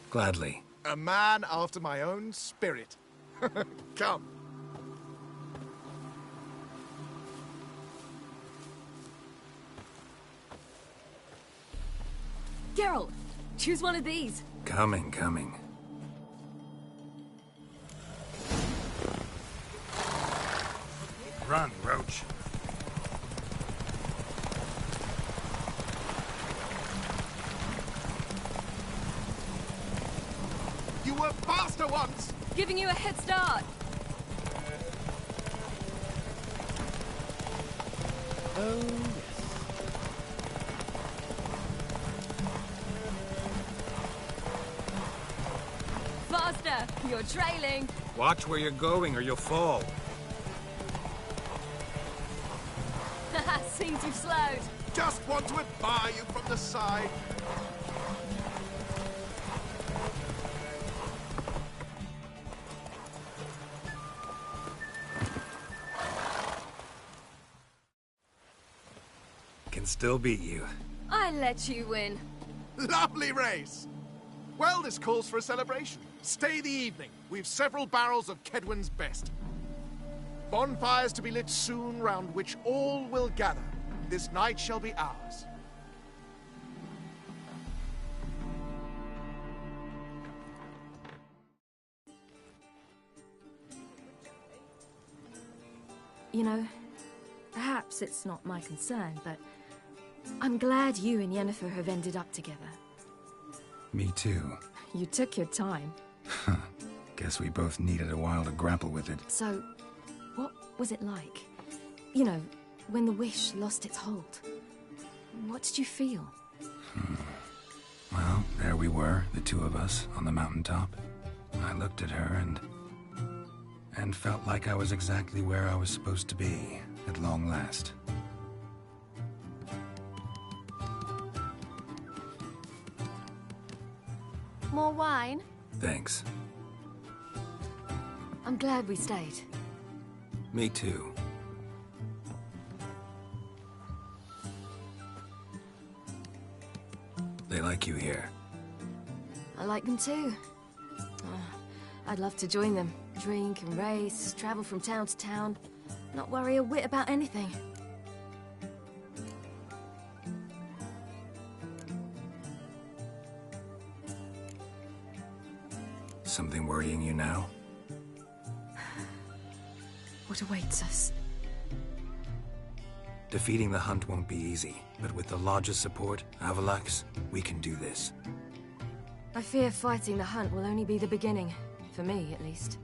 Gladly. A man after my own spirit. Come. Geralt, choose one of these. Coming. Run, Roach. You were faster once! Giving you a head start. Oh, yes. Faster! You're trailing! Watch where you're going or you'll fall. Seems you've slowed. Just want to admire you from the side. Can still beat you. I let you win. Lovely race. Well, this calls for a celebration. Stay the evening. We've several barrels of Kedwen's best. Bonfires to be lit soon, round which all will gather. This night shall be ours. You know, perhaps it's not my concern, but I'm glad you and Yennefer have ended up together. Me too. You took your time. Guess we both needed a while to grapple with it. So, what was it like? You know, when the wish lost its hold. What did you feel? Well, there we were, the two of us, on the mountaintop. I looked at her and felt like I was exactly where I was supposed to be, at long last. More wine? Thanks. I'm glad we stayed. Me too. They like you here. I like them too. I'd love to join them. Drink and race, travel from town to town. Not worry a whit about anything. Something worrying you now? What awaits us? Defeating the hunt won't be easy, but with the Lodge's support, Avalax, we can do this. I fear fighting the hunt will only be the beginning. For me, at least.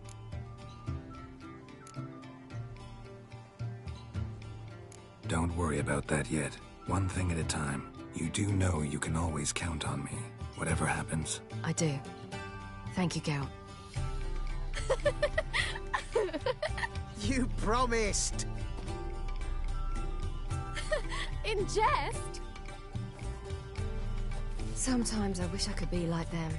Don't worry about that yet. One thing at a time. You do know you can always count on me, whatever happens. I do. Thank you, Geralt. You promised! In jest? Sometimes I wish I could be like them.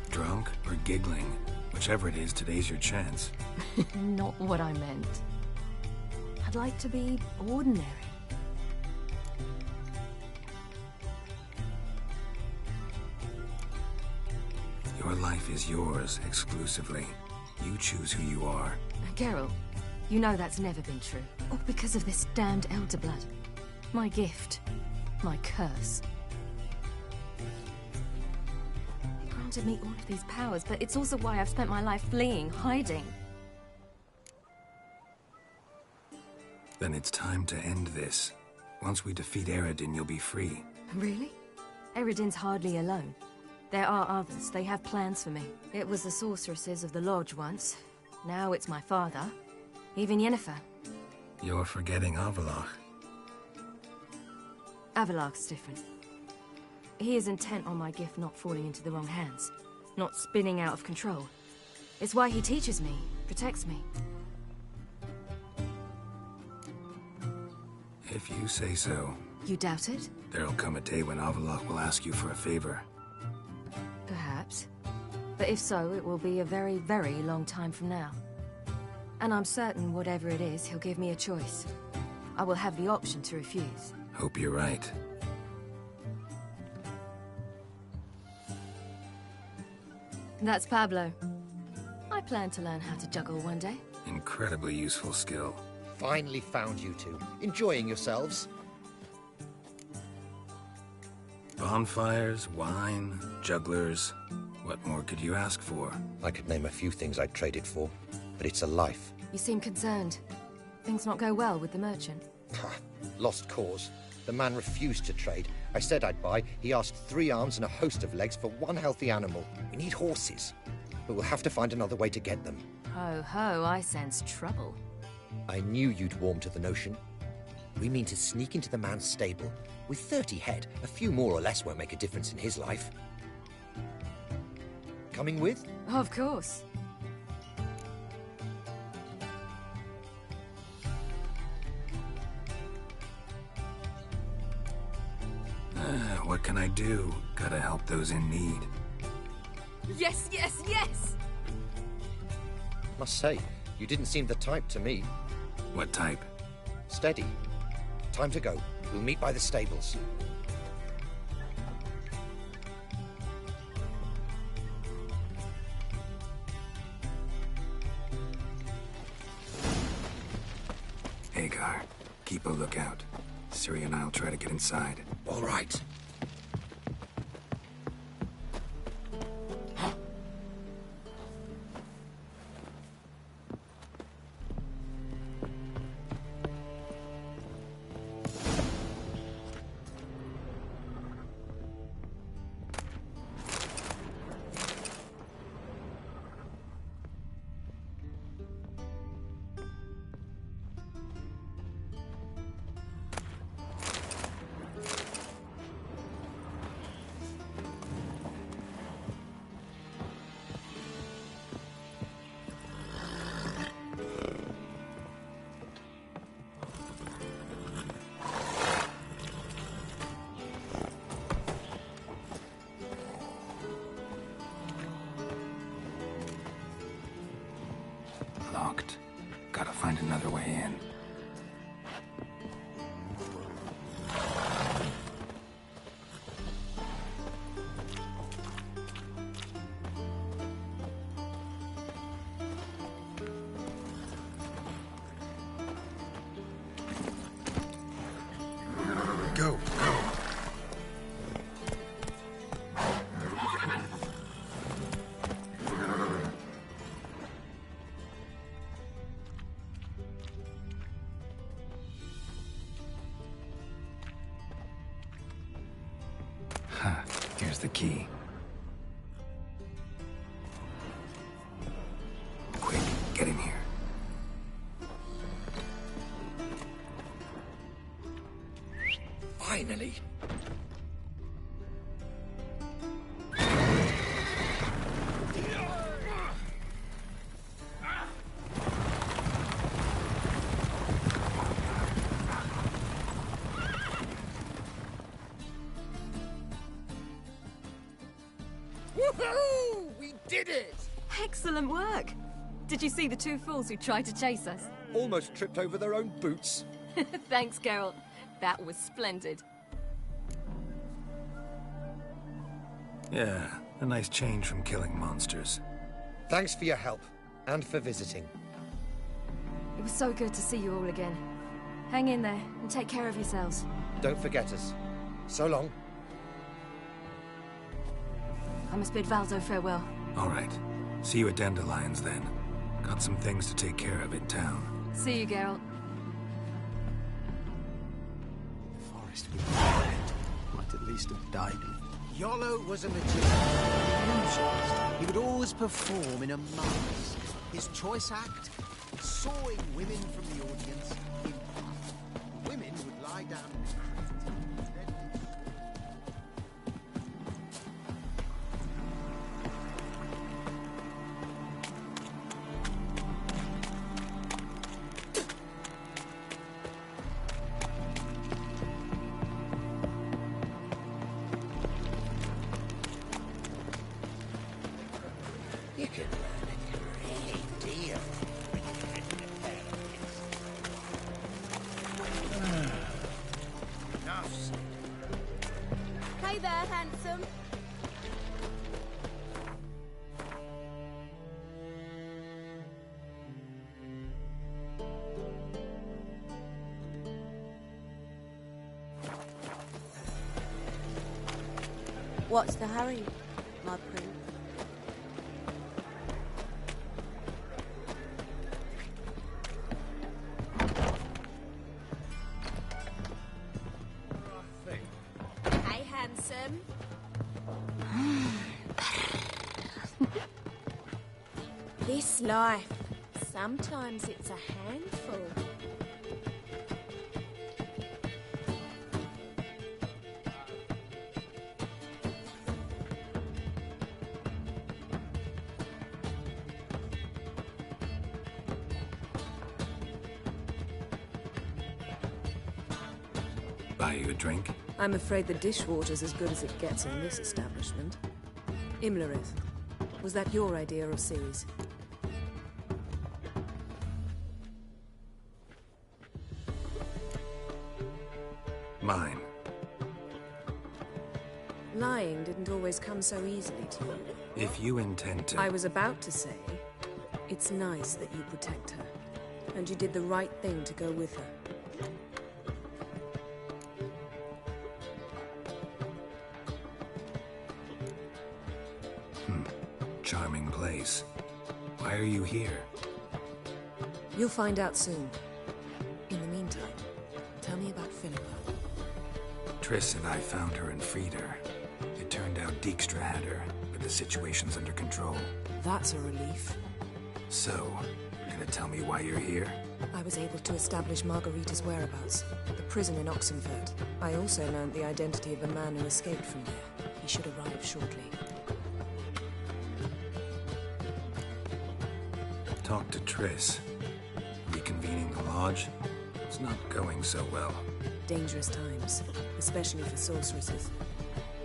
Drunk or giggling, whichever it is, today's your chance. Not what I meant. I'd like to be ordinary. Your life is yours, exclusively. You choose who you are. Geralt, you know that's never been true. All because of this damned Elder Blood. My gift. My curse. It granted me all of these powers, but it's also why I've spent my life fleeing, hiding. Then it's time to end this. Once we defeat Eredin, you'll be free. Really? Eredin's hardly alone. There are others. They have plans for me. It was the sorceresses of the Lodge once. Now it's my father. Even Yennefer. You're forgetting Avallac'h. Avallac'h's different. He is intent on my gift not falling into the wrong hands. Not spinning out of control. It's why he teaches me, protects me. If you say so. You doubt it? There'll come a day when Avallac'h will ask you for a favor. Perhaps. But if so, it will be a very, very long time from now. And I'm certain whatever it is, he'll give me a choice. I will have the option to refuse. Hope you're right. That's Pablo. I plan to learn how to juggle one day. Incredibly useful skill. Finally found you two. Enjoying yourselves? Bonfires, wine, jugglers. What more could you ask for? I could name a few things I'd trade it for, but it's a life. You seem concerned. Things not go well with the merchant. Lost cause. The man refused to trade. I said I'd buy. He asked 3 arms and a host of legs for one healthy animal. We need horses, but we'll have to find another way to get them. Ho ho, I sense trouble. I knew you'd warm to the notion. We mean to sneak into the man's stable. With 30 head, a few more or less won't make a difference in his life. Coming with? Of course. What can I do? Gotta help those in need. Yes, yes, yes! Must say, you didn't seem the type to me. What type? Steady. Time to go. We'll meet by the stables. Hagar, keep a lookout. Ciri and I'll try to get inside. All right. Locked. Gotta find another way in. Go, go. Here's the key. Quick, get in here. Finally. Woohoo! We did it! Excellent work! Did you see the two fools who tried to chase us? Almost tripped over their own boots. Thanks, Geralt. That was splendid. Yeah, a nice change from killing monsters. Thanks for your help, and for visiting. It was so good to see you all again. Hang in there, and take care of yourselves. Don't forget us. So long. I must bid Valdo farewell. All right. See you at Dandelions, then. Got some things to take care of in town. See you, Geralt. Forest we might at least have died in. Yolo was a magician, an illusionist. He would always perform in a mask. His choice act, sawing women from the audience in half. Women would lie down in his You can learn a great deal. Enough said. Hey there, handsome. What's the hurry, my prince? Hey, handsome. This life Sometimes it's a handful. Buy you a drink? I'm afraid the dishwater's as good as it gets in this establishment. Imlerith, was that your idea of Ciri's? Mine. Lying didn't always come so easily to you. If you intend to... I was about to say, it's nice that you protect her. And you did the right thing to go with her. Charming place. Why are you here? You'll find out soon. In the meantime, tell me about Philippa. Triss and I found her and freed her. It turned out Dijkstra had her, but the situation's under control. That's a relief. So, gonna tell me why you're here? I was able to establish Margarita's whereabouts, the prison in Oxenfurt. I also learned the identity of a man who escaped from there. He should arrive shortly. Talk to Triss. Reconvening the lodge? It's not going so well. Dangerous times, especially for sorceresses.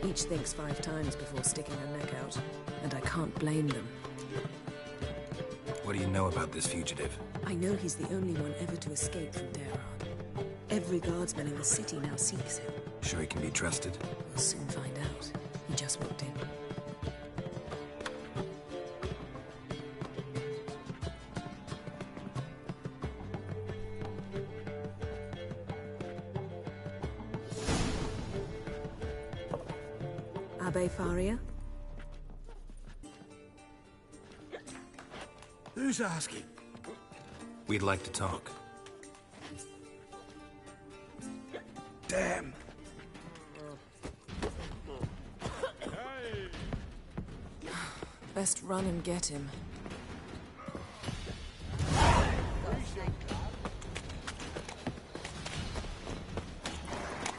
Each thinks 5 times before sticking her neck out, and I can't blame them. What do you know about this fugitive? I know he's the only one ever to escape from Daerad. Every guardsman in the city now seeks him. Sure he can be trusted? We'll soon find out. He just walked in. Abbe Faria? Who's asking? We'd like to talk. Damn. Best run and get him.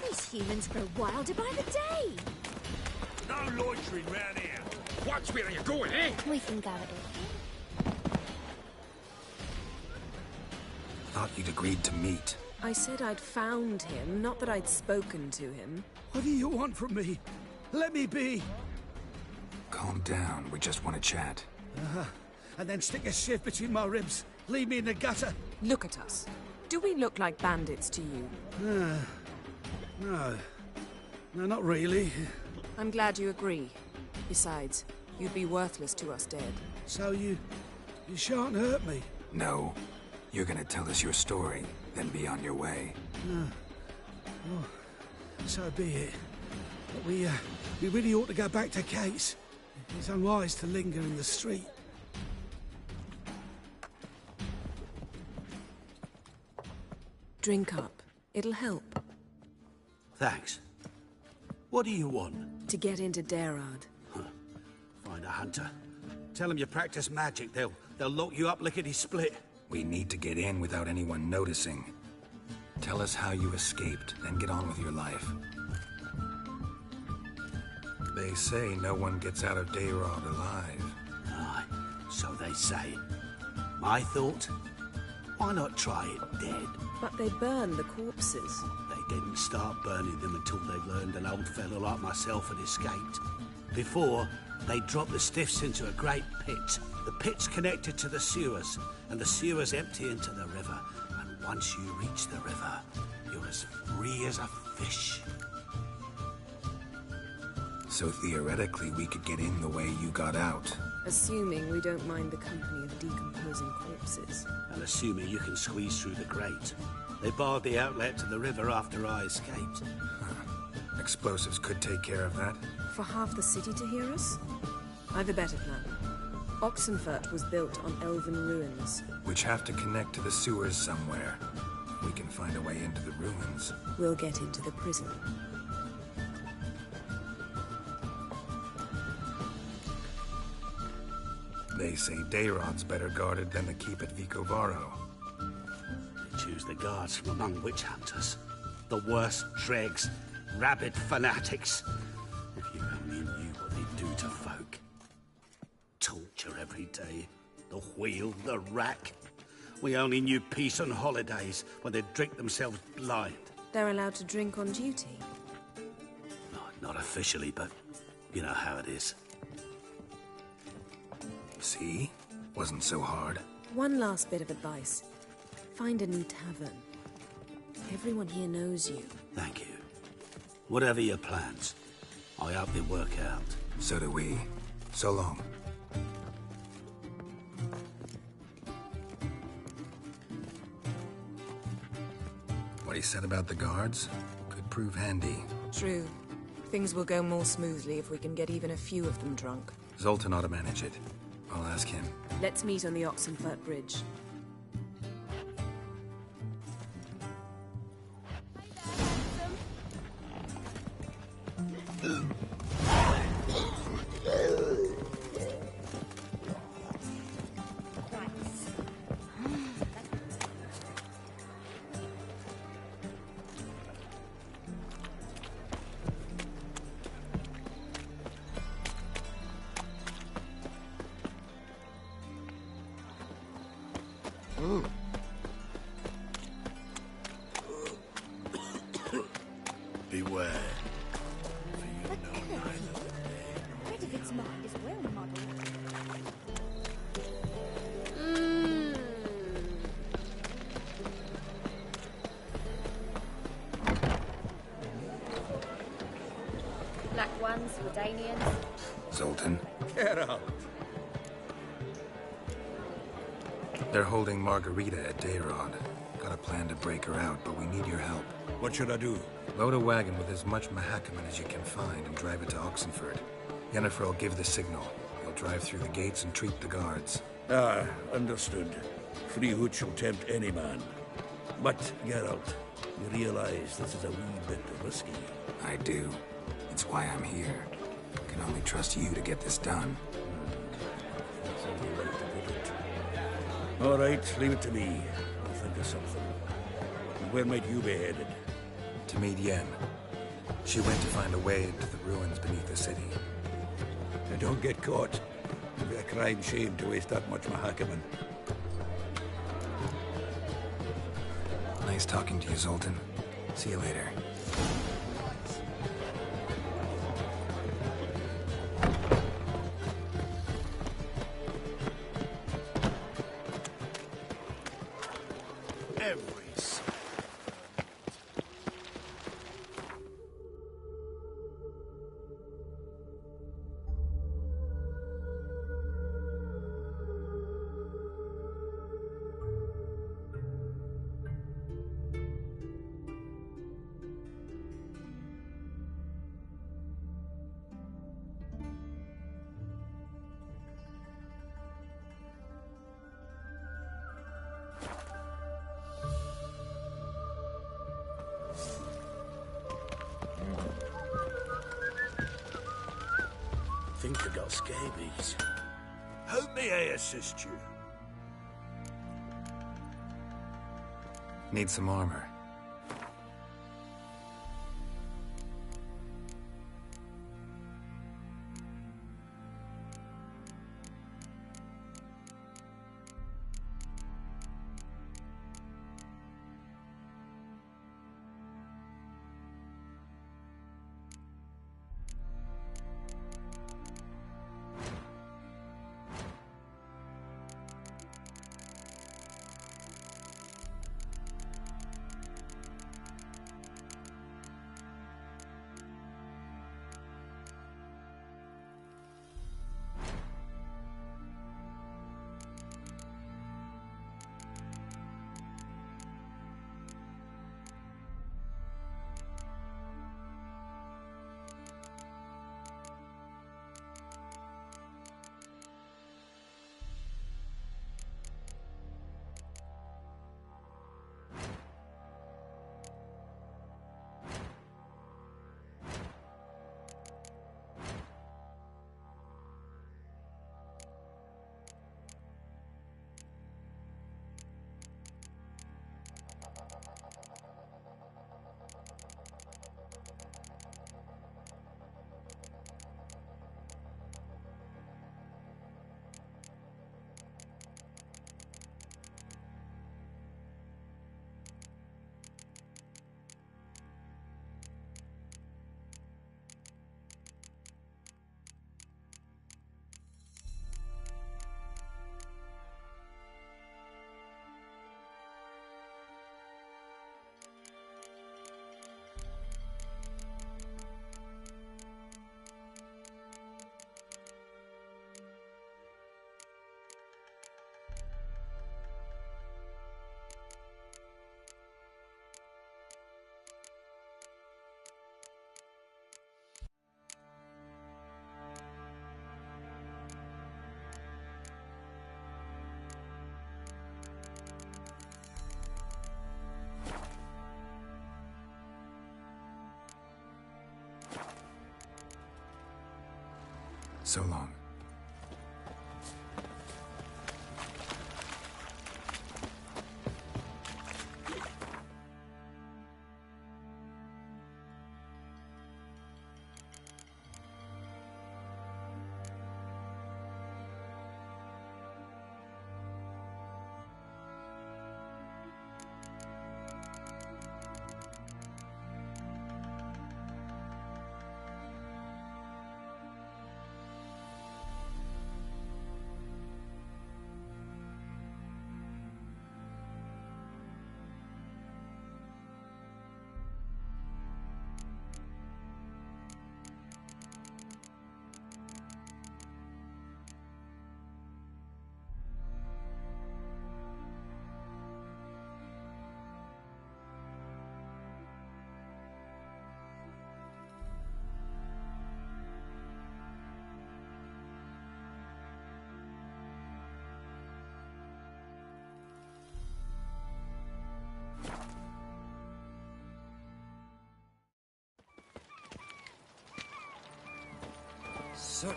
These humans grow wilder by the day. No loitering round here. Watch where you're going, eh? We can go it. Thought you'd agreed to meet. I said I'd found him, not that I'd spoken to him. What do you want from me? Let me be. Calm down. We just want to chat. And then stick a sieve between my ribs. Leave me in the gutter. Look at us. Do we look like bandits to you? No. No, not really. I'm glad you agree. Besides, you'd be worthless to us dead. So you shan't hurt me? No. You're gonna tell us your story, then be on your way. Oh, so be it. But we really ought to go back to Kate's. It's unwise to linger in the street. Drink up. It'll help. Thanks. What do you want? To get into Daerad. Find a hunter. Tell them you practice magic. They'll lock you up lickety-split. We need to get in without anyone noticing. Tell us how you escaped, then get on with your life. They say no one gets out of Daerad alive. Aye, so they say. My thought? Why not try it dead? But they burn the corpses. They didn't start burning them until they learned an old fellow like myself had escaped. Before, they dropped the stiffs into a great pit. The pit's connected to the sewers, and the sewers empty into the river. And once you reach the river, you're as free as a fish. So theoretically, we could get in the way you got out. Assuming we don't mind the company of decomposing corpses. And assuming you can squeeze through the grate. They barred the outlet to the river after I escaped. Explosives could take care of that. For half the city to hear us? I've a better plan. Oxenfurt was built on elven ruins. Which have to connect to the sewers somewhere. We can find a way into the ruins. We'll get into the prison. They say Dayrod's better guarded than the keep at Vicovaro. They choose the guards from among witch hunters. The worst dregs, rabid fanatics. If you only knew what they do to folk. Torture every day. The wheel, the rack. We only knew peace on holidays when they'd drink themselves blind. They're allowed to drink on duty? Not officially, but you know how it is. See? Wasn't so hard. One last bit of advice. Find a new tavern. Everyone here knows you. Thank you. Whatever your plans, I hope they work out. So do we. So long. What he said about the guards could prove handy. True. Things will go more smoothly if we can get even a few of them drunk. Zoltan ought to manage it. I'll ask him. Let's meet on the Oxenfurt Bridge. Beware. Redivit's mind is well modeled. Black ones, Redanians. Zoltan. Get out. They're holding Margarita at Dayrod. Got a plan to break her out, but we need your help. What should I do? Load a wagon with as much Mahakaman as you can find and drive it to Oxenfurt. Yennefer will give the signal. You'll drive through the gates and treat the guards. Ah, understood. Free hood shall tempt any man. But, Geralt, you realize this is a wee bit risky. I do. It's why I'm here. I can only trust you to get this done. That's how you like to put it. All right, leave it to me. I'll think of something. And where might you be headed? To meet Yen. She went to find a way into the ruins beneath the city. And don't get caught. It'd be a crime shame to waste that much Mahakaman. Nice talking to you, Zoltan. See you later. Think you got scabies. How may I assist you? Need some armor. So long. Sir.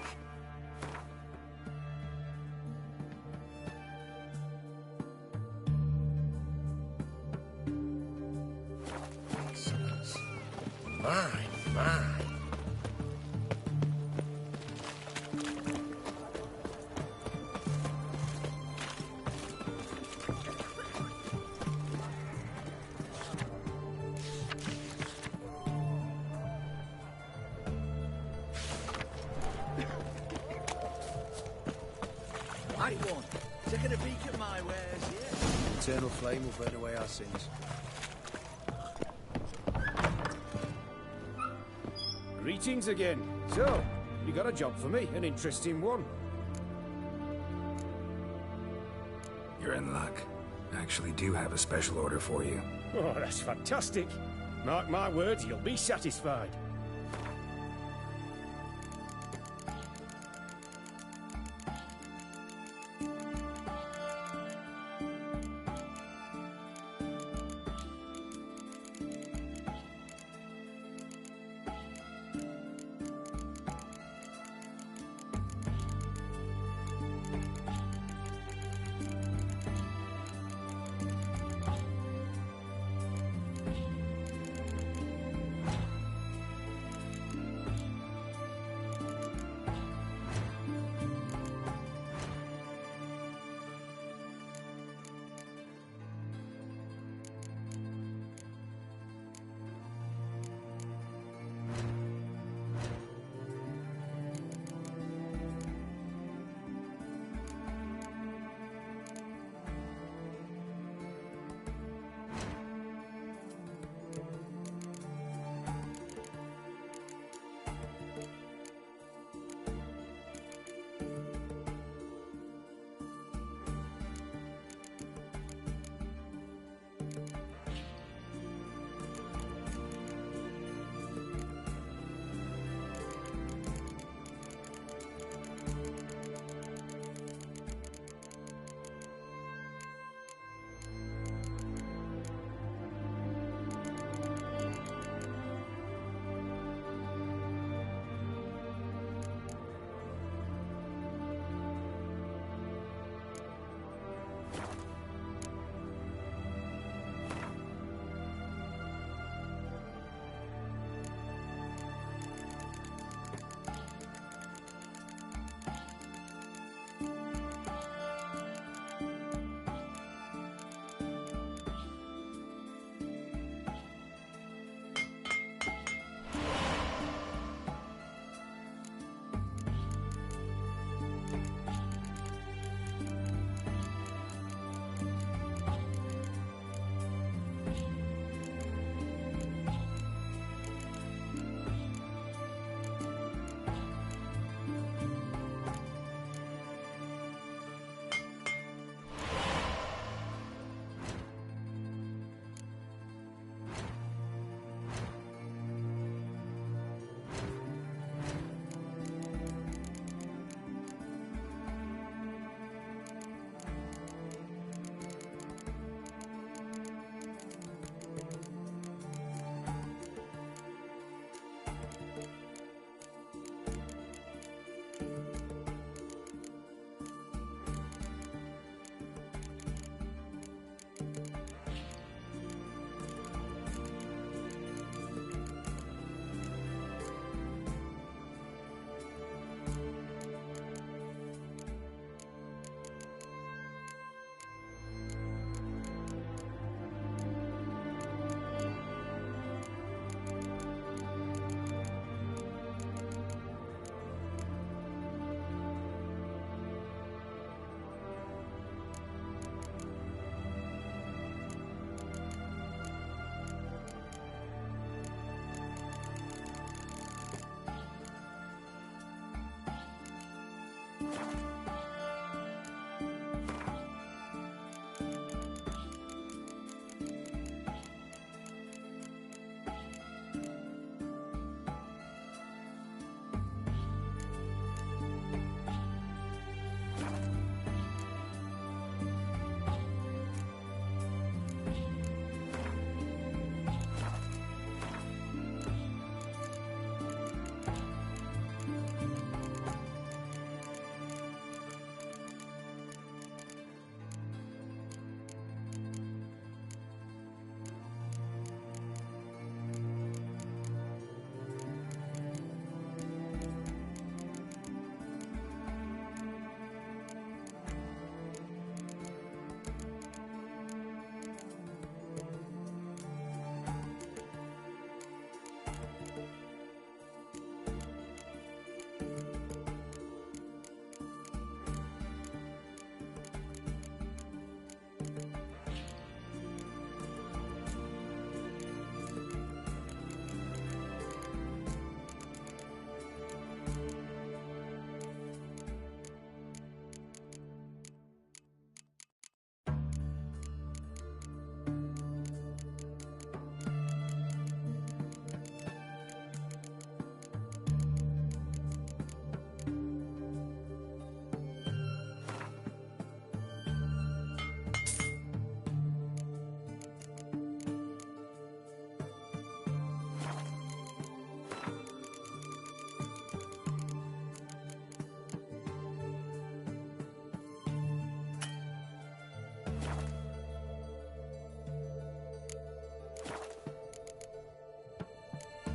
Excellence. My. One. Taking a peek at my wares, yeah? Eternal flame will burn away our sins. Greetings again. So, you got a job for me, an interesting one. You're in luck. I actually do have a special order for you. Oh, that's fantastic. Mark my words, you'll be satisfied.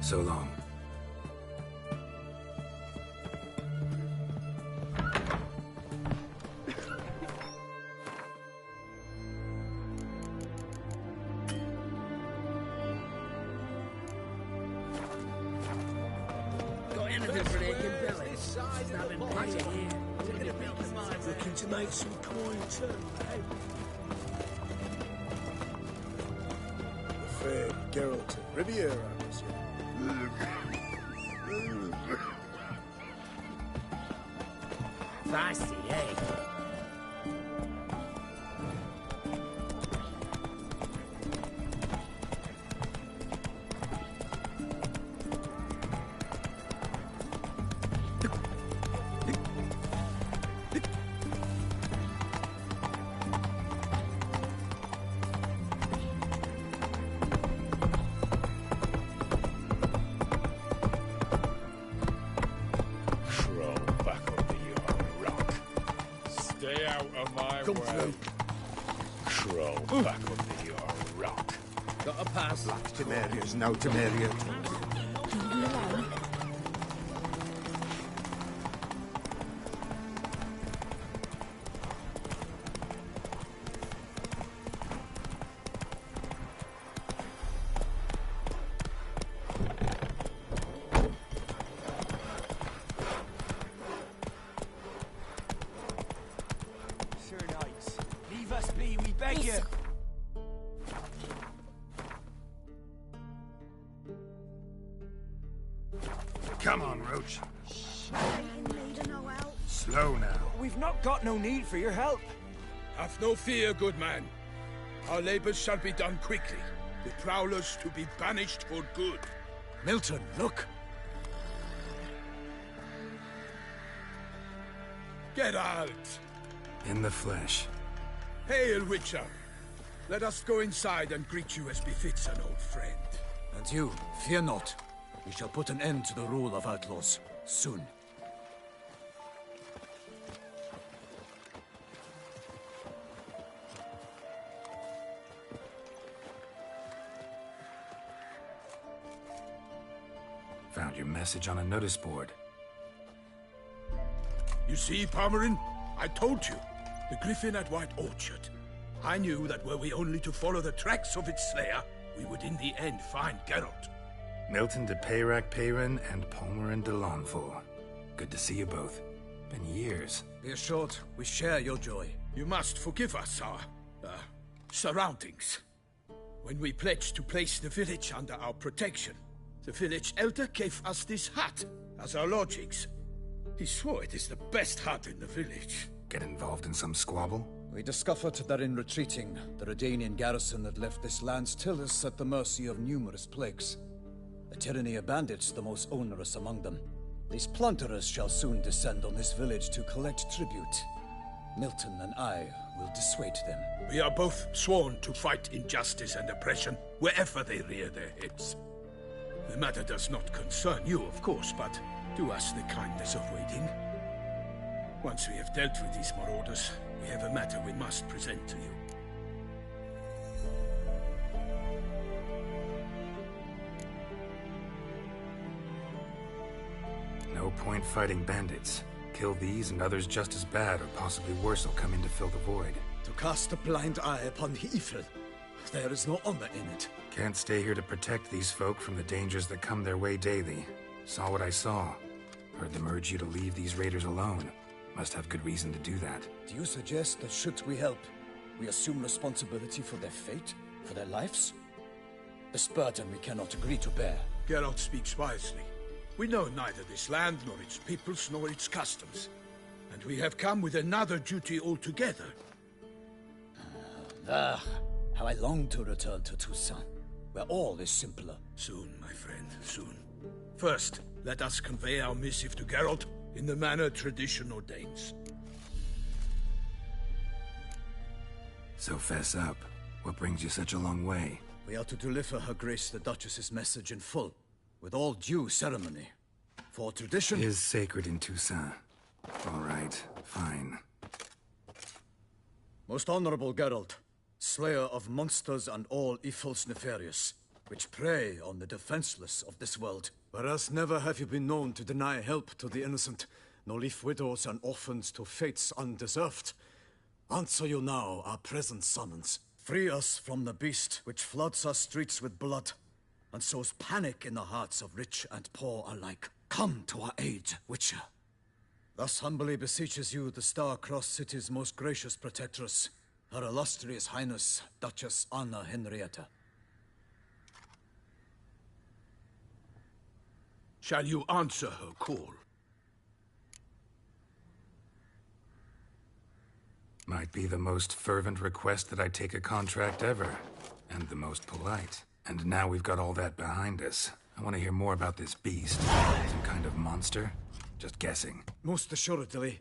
So long. Got anything for the aching belly? Snapping plenty here. Looking to make some coin too, eh? The fair Geralt of Riviera, monsieur. Feisty, eh? Stay out of my Come way. through. Crawl back under your rock. Got a pass. Black Temeria's no Temeria. Sir Knights, leave us be, we beg you. Come on, Roach. Slow now. We've not got no need for your help. Have no fear, good man. Our labors shall be done quickly. The prowlers to be banished for good. Milton, look. Get out! In the flesh. Hail, Witcher. Let us go inside and greet you as befits an old friend. And you, fear not. We shall put an end to the rule of outlaws, soon. Found your message on a notice board. You see, Palmerin? I told you. The griffin at White Orchard. I knew that were we only to follow the tracks of its slayer, we would in the end find Geralt. Milton de Peyrac Peyrin and Palmerin de Lawnful. Good to see you both. Been years. Be assured, we share your joy. You must forgive us our, surroundings. When we pledged to place the village under our protection, the village elder gave us this hut as our lodgings. He swore it is the best hut in the village. Get involved in some squabble? We discovered that in retreating, the Redanian garrison that left this land still is at the mercy of numerous plagues. The tyranny of bandits the most onerous among them. These plunderers shall soon descend on this village to collect tribute. Milton and I will dissuade them. We are both sworn to fight injustice and oppression wherever they rear their heads. The matter does not concern you, of course, but do us the kindness of waiting. Once we have dealt with these marauders, we have a matter we must present to you. No point fighting bandits. Kill these and others just as bad or possibly worse will come in to fill the void. To cast a blind eye upon the evil. There is no honor in it. Can't stay here to protect these folk from the dangers that come their way daily. Saw what I saw. Heard them urge you to leave these raiders alone. Must have good reason to do that. Do you suggest that should we help, we assume responsibility for their fate? For their lives? This burden we cannot agree to bear. Geralt speaks wisely. We know neither this land, nor its peoples, nor its customs. And we have come with another duty altogether. How I long to return to Toussaint, where all is simpler. Soon, my friend, soon. First, let us convey our missive to Geralt in the manner tradition ordains. So fess up. What brings you such a long way? We are to deliver Her Grace the Duchess's message in full, with all due ceremony. For tradition is sacred in Toussaint. All right, fine. Most honorable Geralt, slayer of monsters and all evils nefarious, which prey on the defenseless of this world. Whereas never have you been known to deny help to the innocent, nor leave widows and orphans to fates undeserved. Answer you now our present summons. Free us from the beast which floods our streets with blood, and sows panic in the hearts of rich and poor alike. Come to our aid, Witcher. Thus humbly beseeches you the Star-Crossed City's most gracious protectress, Her Illustrious Highness, Duchess Anna Henrietta. Shall you answer her call? Might be the most fervent request that I take a contract ever, and the most polite. And now we've got all that behind us. I want to hear more about this beast. Some kind of monster? Just guessing. Most assuredly,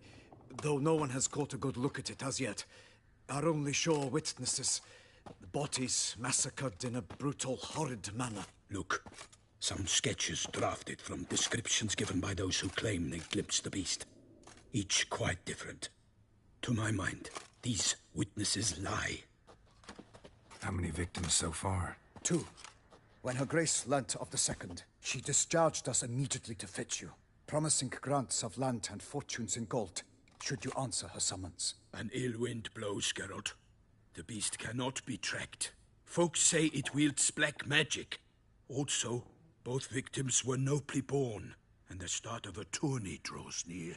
though no one has caught a good look at it as yet. Our only sure witnesses, the bodies massacred in a brutal, horrid manner. Look, some sketches drafted from descriptions given by those who claim they glimpsed the beast. Each quite different. To my mind, these witnesses lie. How many victims so far? 2. When Her Grace learnt of the second, she discharged us immediately to fetch you, promising grants of land and fortunes in gold, should you answer her summons. An ill wind blows, Geralt. The beast cannot be tracked. Folks say it wields black magic. Also, both victims were nobly born, and the start of a tourney draws near.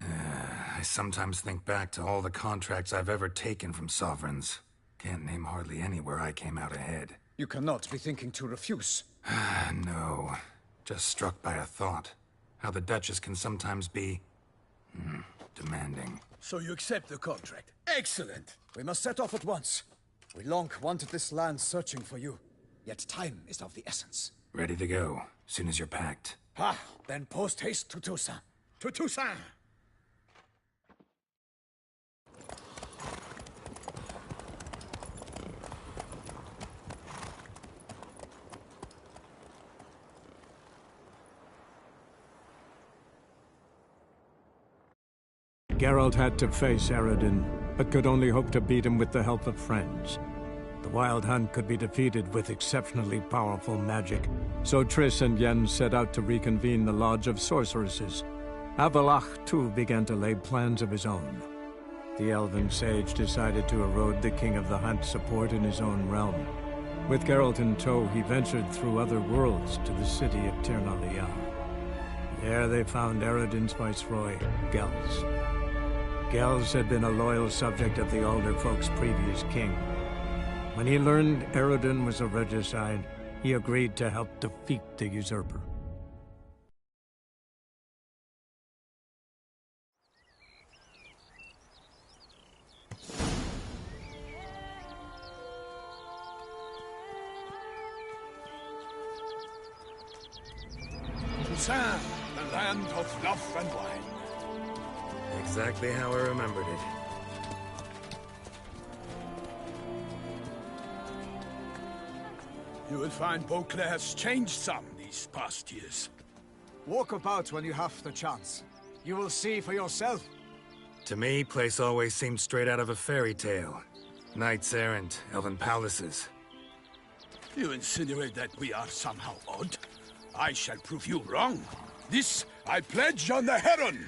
I sometimes think back to all the contracts I've ever taken from sovereigns. Can't name hardly any where I came out ahead. You cannot be thinking to refuse. No. Just struck by a thought. How the Duchess can sometimes be... demanding. So you accept the contract? Excellent! We must set off at once. We long wanted this land searching for you. Yet time is of the essence. Ready to go, soon as you're packed. Then post haste to Toussaint. To Toussaint! Geralt had to face Eredin, but could only hope to beat him with the help of friends. The Wild Hunt could be defeated with exceptionally powerful magic, so Triss and Yen set out to reconvene the Lodge of Sorceresses. Avalach, too, began to lay plans of his own. The elven sage decided to erode the King of the Hunt's support in his own realm. With Geralt in tow, he ventured through other worlds to the city of Tirnalia. There they found Eredin's viceroy, Gels. Gels had been a loyal subject of the Alder Folk's previous king. When he learned Eredin was a regicide, he agreed to help defeat the usurper. Busan, the land of love and wine. Exactly how I remembered it. You will find Beauclair has changed some these past years. Walk about when you have the chance. You will see for yourself. To me, place always seemed straight out of a fairy tale. Knights errant, elven palaces. You insinuate that we are somehow odd? I shall prove you wrong. This I pledge on the Heron!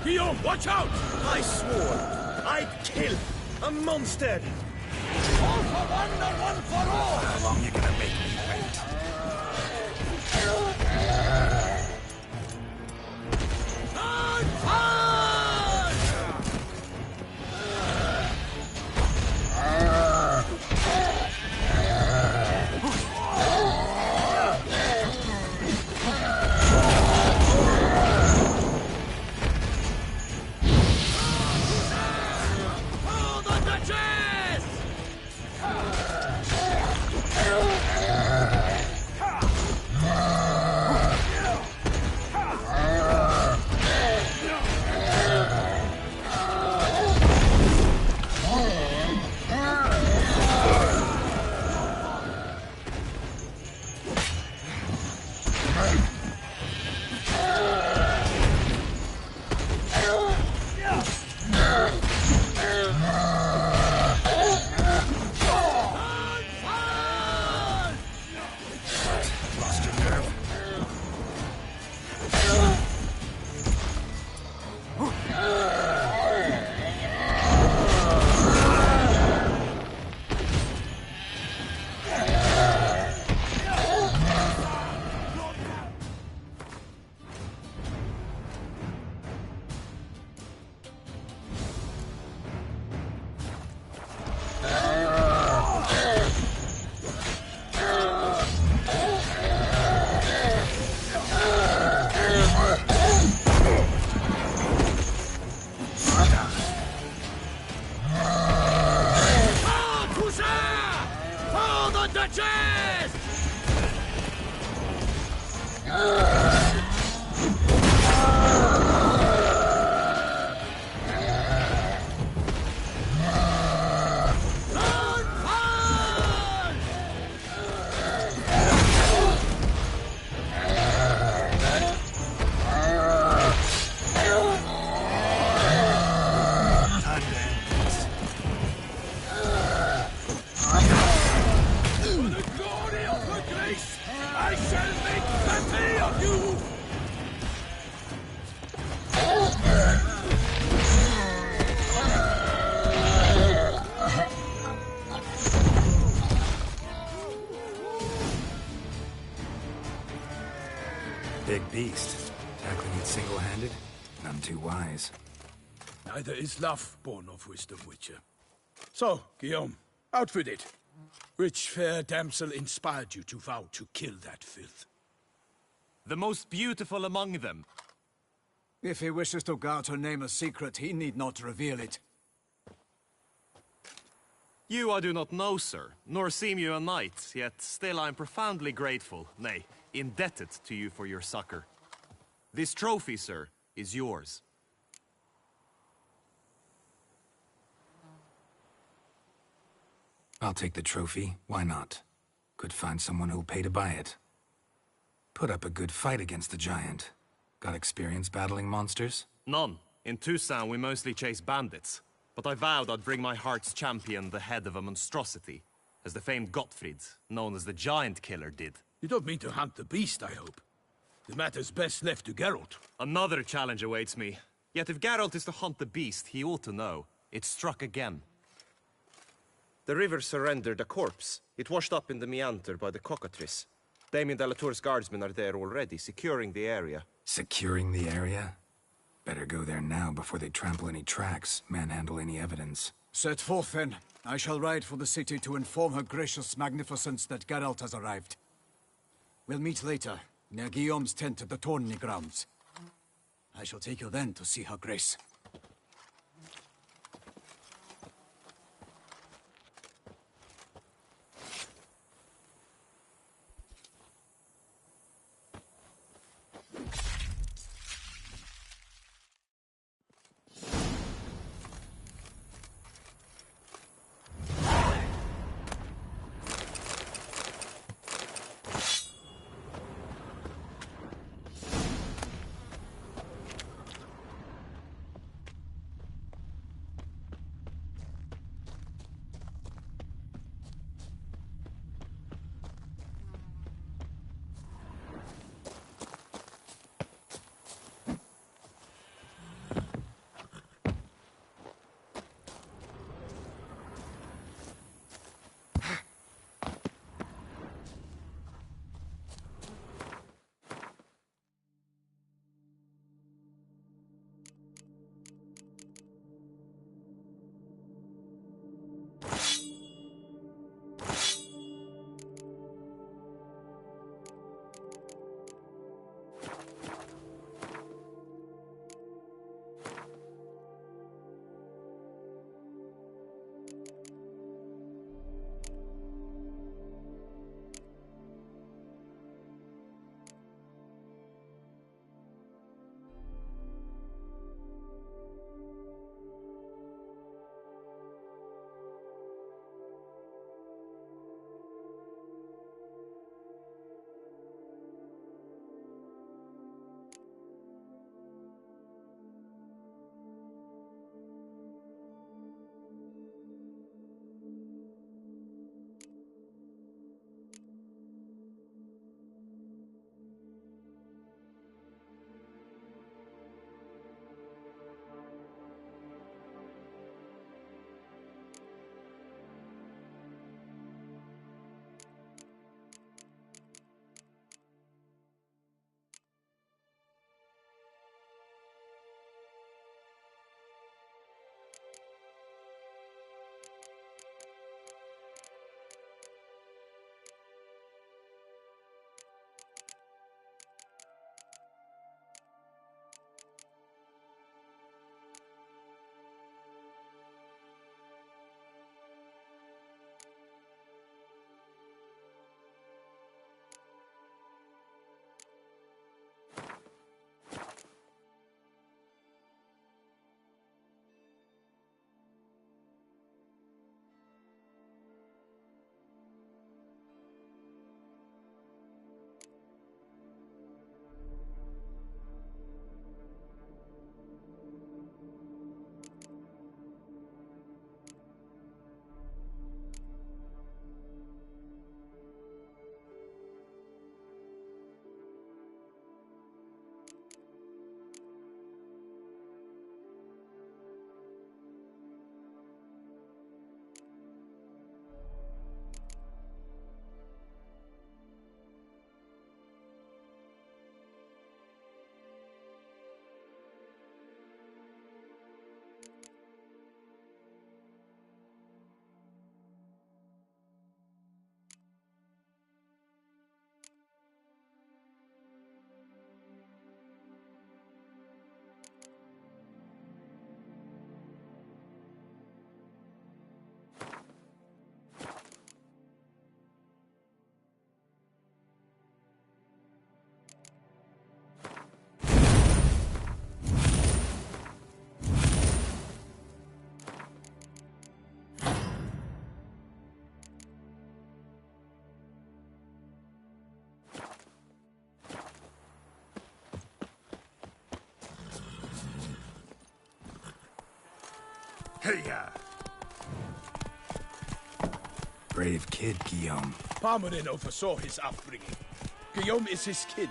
Guillaume, watch out! I swore I'd kill a monster! All for one and one for all! How long you gonna make me wait? I shall make plenty of big beast. Tackling it single-handed? None too wise. Neither is love born of wisdom, Witcher. So, Guillaume, out with it. Which fair damsel inspired you to vow to kill that filth? The most beautiful among them. If he wishes to guard her name a secret, he need not reveal it. You I do not know, sir, nor seem you a knight, yet still I am profoundly grateful, nay, indebted to you for your succor. This trophy, sir, is yours. I'll take the trophy. Why not? Could find someone who'll pay to buy it. Put up a good fight against the giant. Got experience battling monsters? None. In Toussaint we mostly chase bandits. But I vowed I'd bring my heart's champion the head of a monstrosity, as the famed Gottfried, known as the Giant Killer, did. You don't mean to hunt the beast, I hope. The matter's best left to Geralt. Another challenge awaits me. Yet if Geralt is to hunt the beast, he ought to know. It struck again. The river surrendered a corpse. It washed up in the meander by the cockatrice. Damien de la Tour's guardsmen are there already, securing the area. Securing the area? Better go there now before they trample any tracks, manhandle any evidence. Set forth, then. I shall ride for the city to inform her gracious magnificence that Geralt has arrived. We'll meet later, near Guillaume's tent at the tourney grounds. I shall take you then to see her grace. Hey-ya! Brave kid, Guillaume. Parmanin oversaw his upbringing. Guillaume is his kin.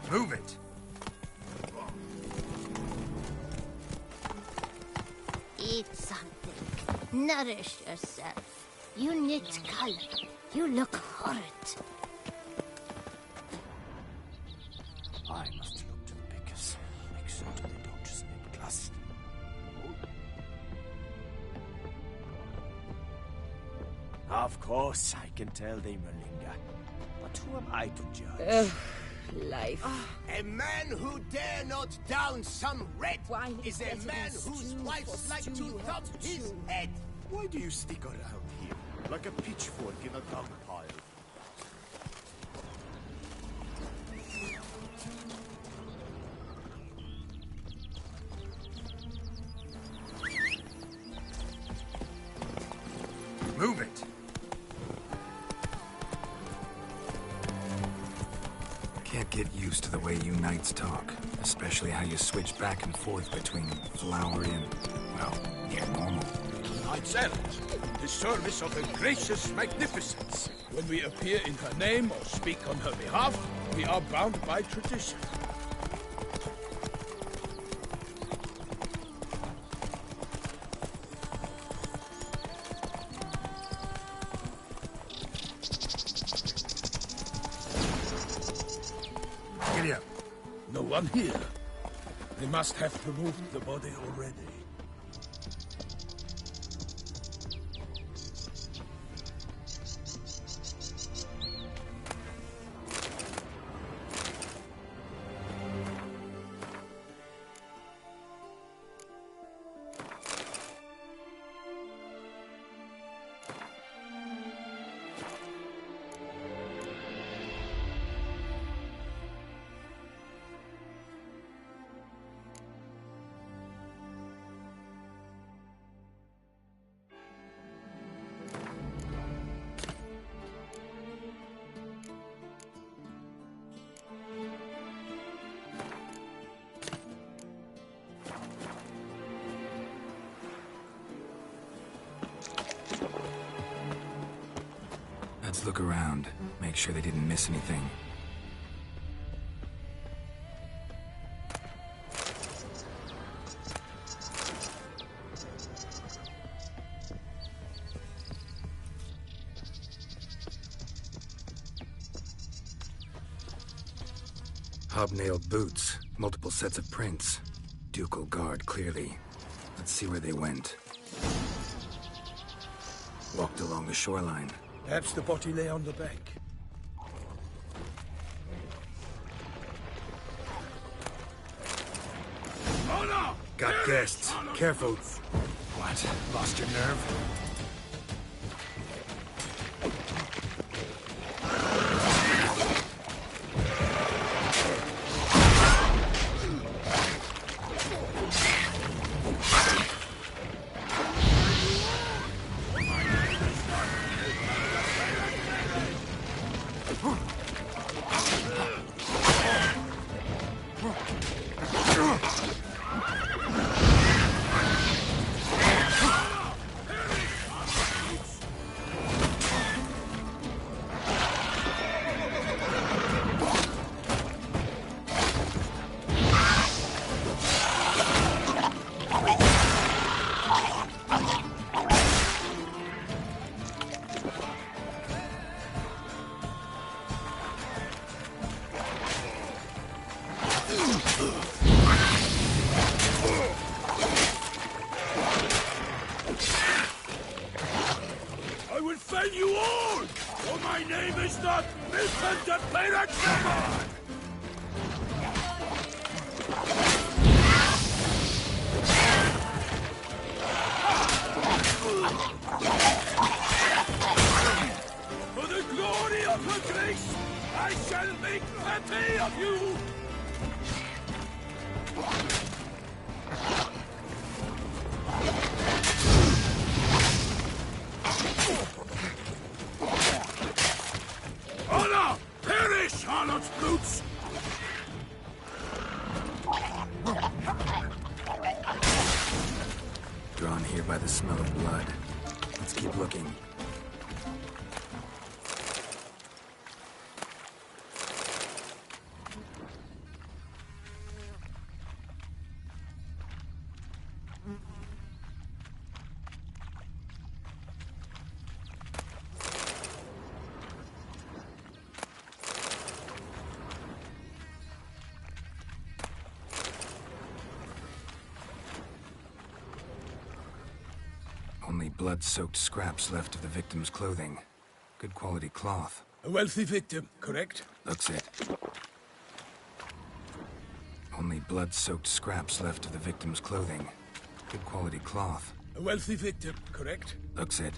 Move it! Eat something. Nourish yourself. You knit color. You look horrid. I must look to the pickers. Make certain they don't just nip dust. Of course, I can tell they Merlinga. But who am I to judge? Life. A man who dare not down some red is a man whose wife's like to top his head. Why do you stick around here, like a pitchfork in a dung pile? Move it! Can't get used to the way you knights talk, especially how you switch back and forth between flowery and, well, yeah, normal. Knights errant, in the service of her gracious magnificence. When we appear in her name or speak on her behalf, we are bound by tradition. Giddy up. No one here. They must have removed the body already. Let's look around. Make sure they didn't miss anything. Hobnailed boots, multiple sets of prints. Ducal guard, clearly. Let's see where they went. Walked along the shoreline. Perhaps the body lay on the bank. Oh no! Got guests. Careful. What? Lost your nerve? not listen to Pirates! For the glory of her grace, I shall make happy of you! Honor! Perish, harlot's brutes! Drawn here by the smell of blood. Let's keep looking. Only blood-soaked scraps left of the victim's clothing. Good quality cloth. A wealthy victim, correct? Looks it. Only blood-soaked scraps left of the victim's clothing. Good quality cloth. A wealthy victim, correct? Looks it.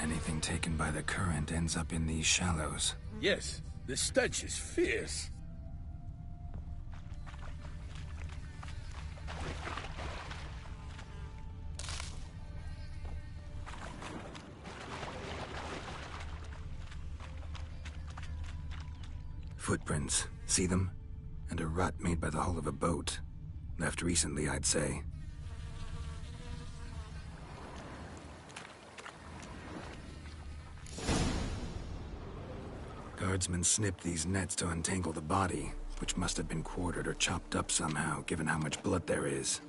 Anything taken by the current ends up in these shallows. Yes, the stench is fierce. Footprints. See them? And a rut made by the hull of a boat. Left recently, I'd say. Guardsmen snipped these nets to untangle the body, which must have been quartered or chopped up somehow, given how much blood there is.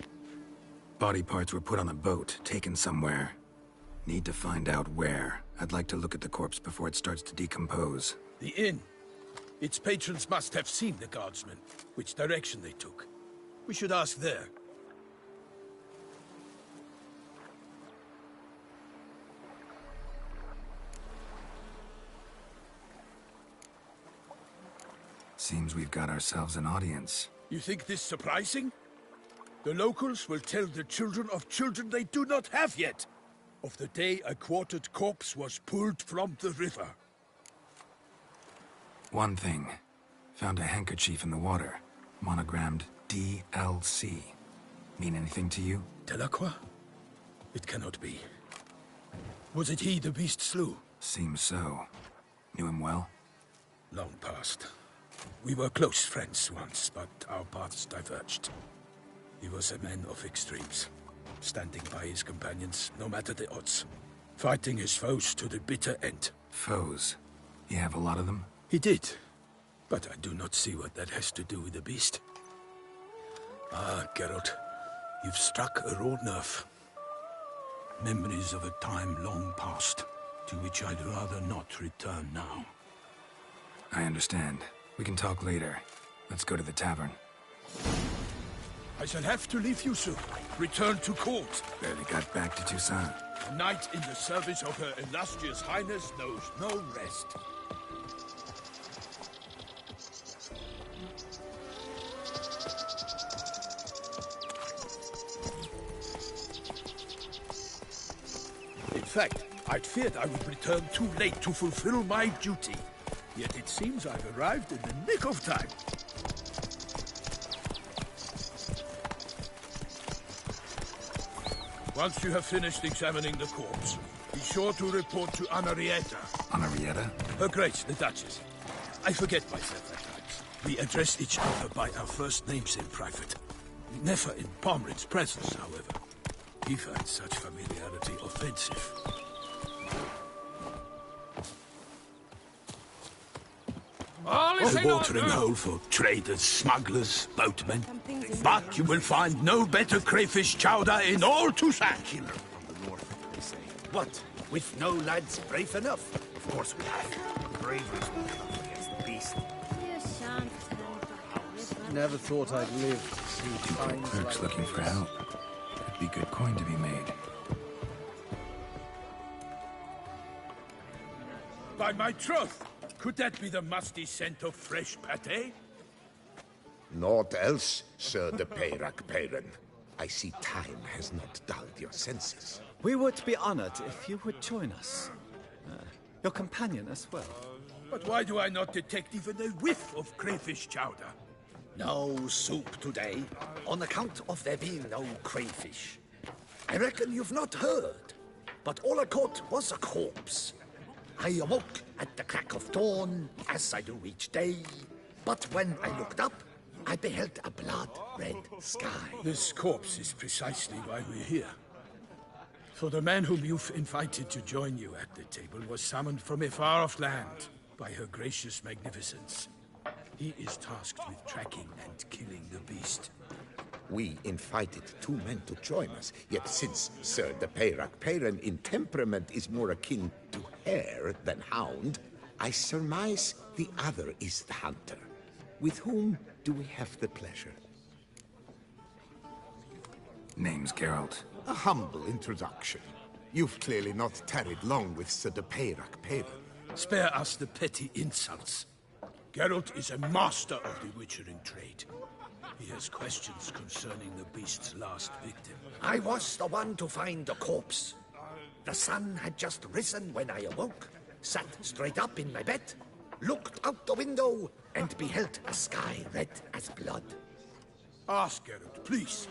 Body parts were put on a boat, taken somewhere. Need to find out where. I'd like to look at the corpse before it starts to decompose. The inn. Its patrons must have seen the guardsmen, which direction they took. We should ask there. Seems we've got ourselves an audience. You think this surprising? The locals will tell the children of children they do not have yet, of the day a quartered corpse was pulled from the river. One thing. Found a handkerchief in the water. Monogrammed DLC. Mean anything to you? Delacroix? It cannot be. Was it he the beast slew? Seems so. Knew him well? Long past. We were close friends once, but our paths diverged. He was a man of extremes, standing by his companions, no matter the odds. Fighting his foes to the bitter end. Foes? You have a lot of them? He did. But I do not see what that has to do with the beast. Ah, Geralt, you've struck a raw nerve. Memories of a time long past, to which I'd rather not return now. I understand. We can talk later. Let's go to the tavern. I shall have to leave you soon. Return to court. Barely got back to Toussaint. A knight in the service of Her Illustrious Highness knows no rest. fact, I'd feared I would return too late to fulfill my duty. Yet it seems I've arrived in the nick of time. Once you have finished examining the corpse, be sure to report to Anarietta. Anarietta? Her Grace, the Duchess. I forget myself at times. We address each other by our first names in private. Never in Pomrin's presence, however. He finds such familiarity offensive. A watering hole for traders, smugglers, boatmen. But you will find no better crayfish chowder in all Toussaint. Killer from the north, they say. What? With no lads brave enough? Of course we have. Bravery's won't come against the beast. Never thought I'd live to see times Clerks like looking for help. Could be good coin to be made. By my troth, could that be the musty scent of fresh pâté? Naught else, Sir de Peyrac-Peyran. I see time has not dulled your senses. We would be honored if you would join us. Your companion as well. But why do I not detect even a whiff of crayfish chowder? No soup today, on account of there being no crayfish. I reckon you've not heard, but all I caught was a corpse. I awoke at the crack of dawn, as I do each day, but when I looked up, I beheld a blood-red sky. This corpse is precisely why we're here. For the man whom you've invited to join you at the table was summoned from a far-off land by her gracious magnificence. He is tasked with tracking and killing the beast. We invited 2 men to join us, yet since Sir de Peyrac-Peyran in temperament is more akin to hare than hound, I surmise the other is the hunter. With whom do we have the pleasure? Name's Geralt. A humble introduction. You've clearly not tarried long with Sir de Peyrac-Peyran. Spare us the petty insults. Geralt is a master of the witchering trade. He has questions concerning the beast's last victim. I was the one to find the corpse. The sun had just risen when I awoke, sat straight up in my bed, looked out the window, and beheld a sky red as blood. Ask Geralt, please,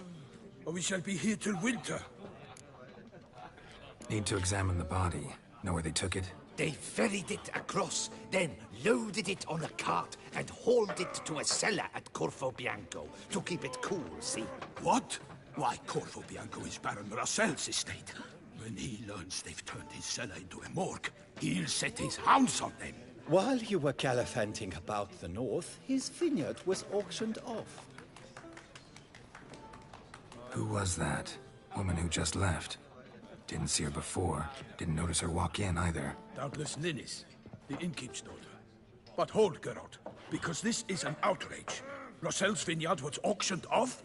or we shall be here till winter. Need to examine the body. Know where they took it? They ferried it across, then loaded it on a cart and hauled it to a cellar at Corvo Bianco to keep it cool, see? What? Why, Corvo Bianco is Baron Russell's estate. When he learns they've turned his cellar into a morgue, he'll set his hounds on them. While you were gallivanting about the north, his vineyard was auctioned off. Who was that? Woman who just left. Didn't see her before. Didn't notice her walk in either. Doubtless Linnis, the innkeep's daughter. But hold, Geralt, because this is an outrage. Russell's vineyard was auctioned off?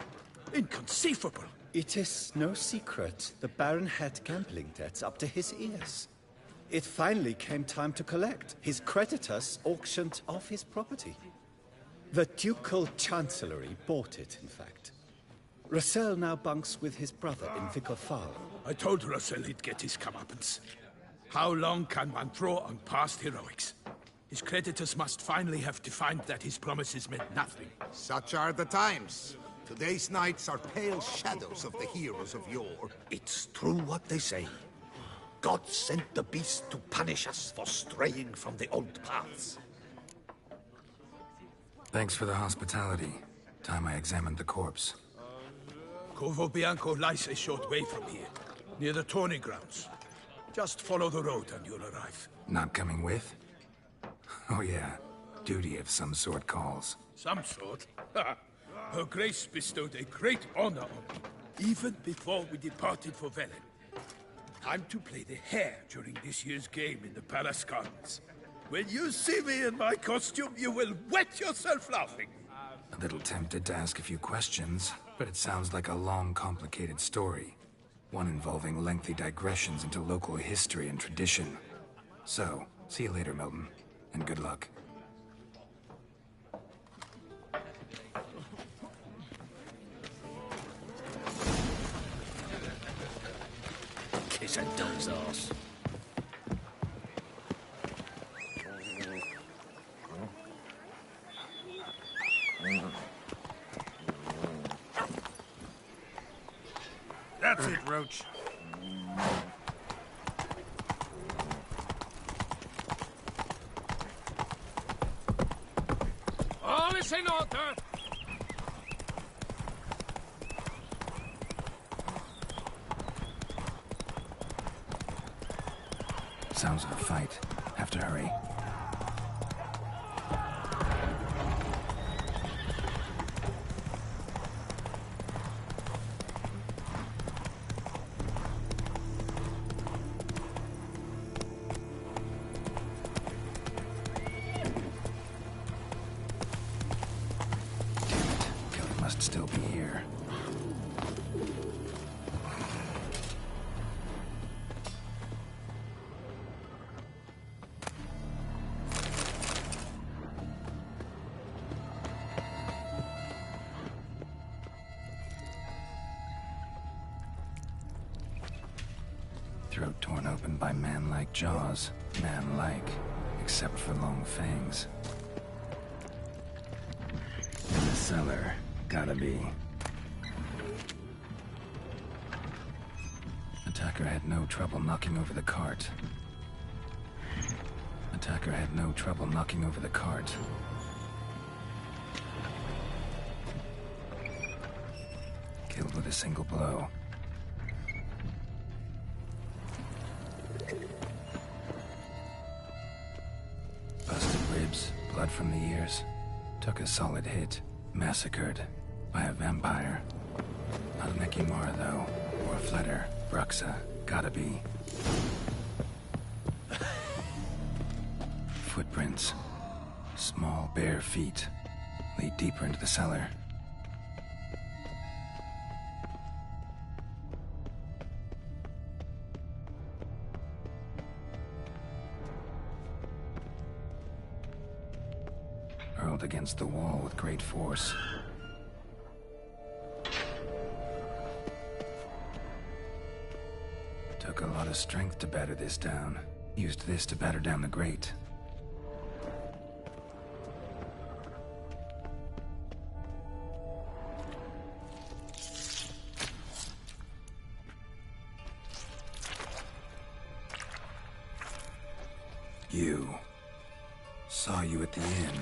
Inconceivable. It is no secret the Baron had gambling debts up to his ears. It finally came time to collect. His creditors auctioned off his property. The Ducal Chancellery bought it, in fact. Russell now bunks with his brother in Vicofal. I told Russell he'd get his comeuppance. How long can one draw on past heroics? His creditors must finally have defined that his promises meant nothing. Such are the times. Today's knights are pale shadows of the heroes of yore. It's true what they say. God sent the beast to punish us for straying from the old paths. Thanks for the hospitality. Time I examined the corpse. Corvo Bianco lies a short way from here, near the tourney grounds. Just follow the road and you'll arrive. Not coming with? Oh yeah, duty of some sort calls. Some sort? Her Grace bestowed a great honor on me, even before we departed for Velen. I'm to play the hare during this year's game in the Palace Gardens. When you see me in my costume, you will wet yourself laughing. A little tempted to ask a few questions, but it sounds like a long, complicated story. One involving lengthy digressions into local history and tradition. So, see you later, Milton, and good luck. Kiss a dog's ass. That's it, Roach. All is in order. Sounds of a fight. Have to hurry. Still be here. Throat torn open by man-like jaws. Man-like, except for long fangs. In the cellar. Gotta be. Attacker had no trouble knocking over the cart. Attacker had no trouble knocking over the cart. Killed with a single blow. Busted ribs, blood from the ears. Took a solid hit. Massacred. By a vampire. Not an Ekimara, though. Or a Fletter. Bruxa. Gotta be. Footprints. Small, bare feet. Lead deeper into the cellar. Hurled against the wall with great force. Took a lot of strength to batter this down. Used this to batter down the grate. You. Saw you at the inn.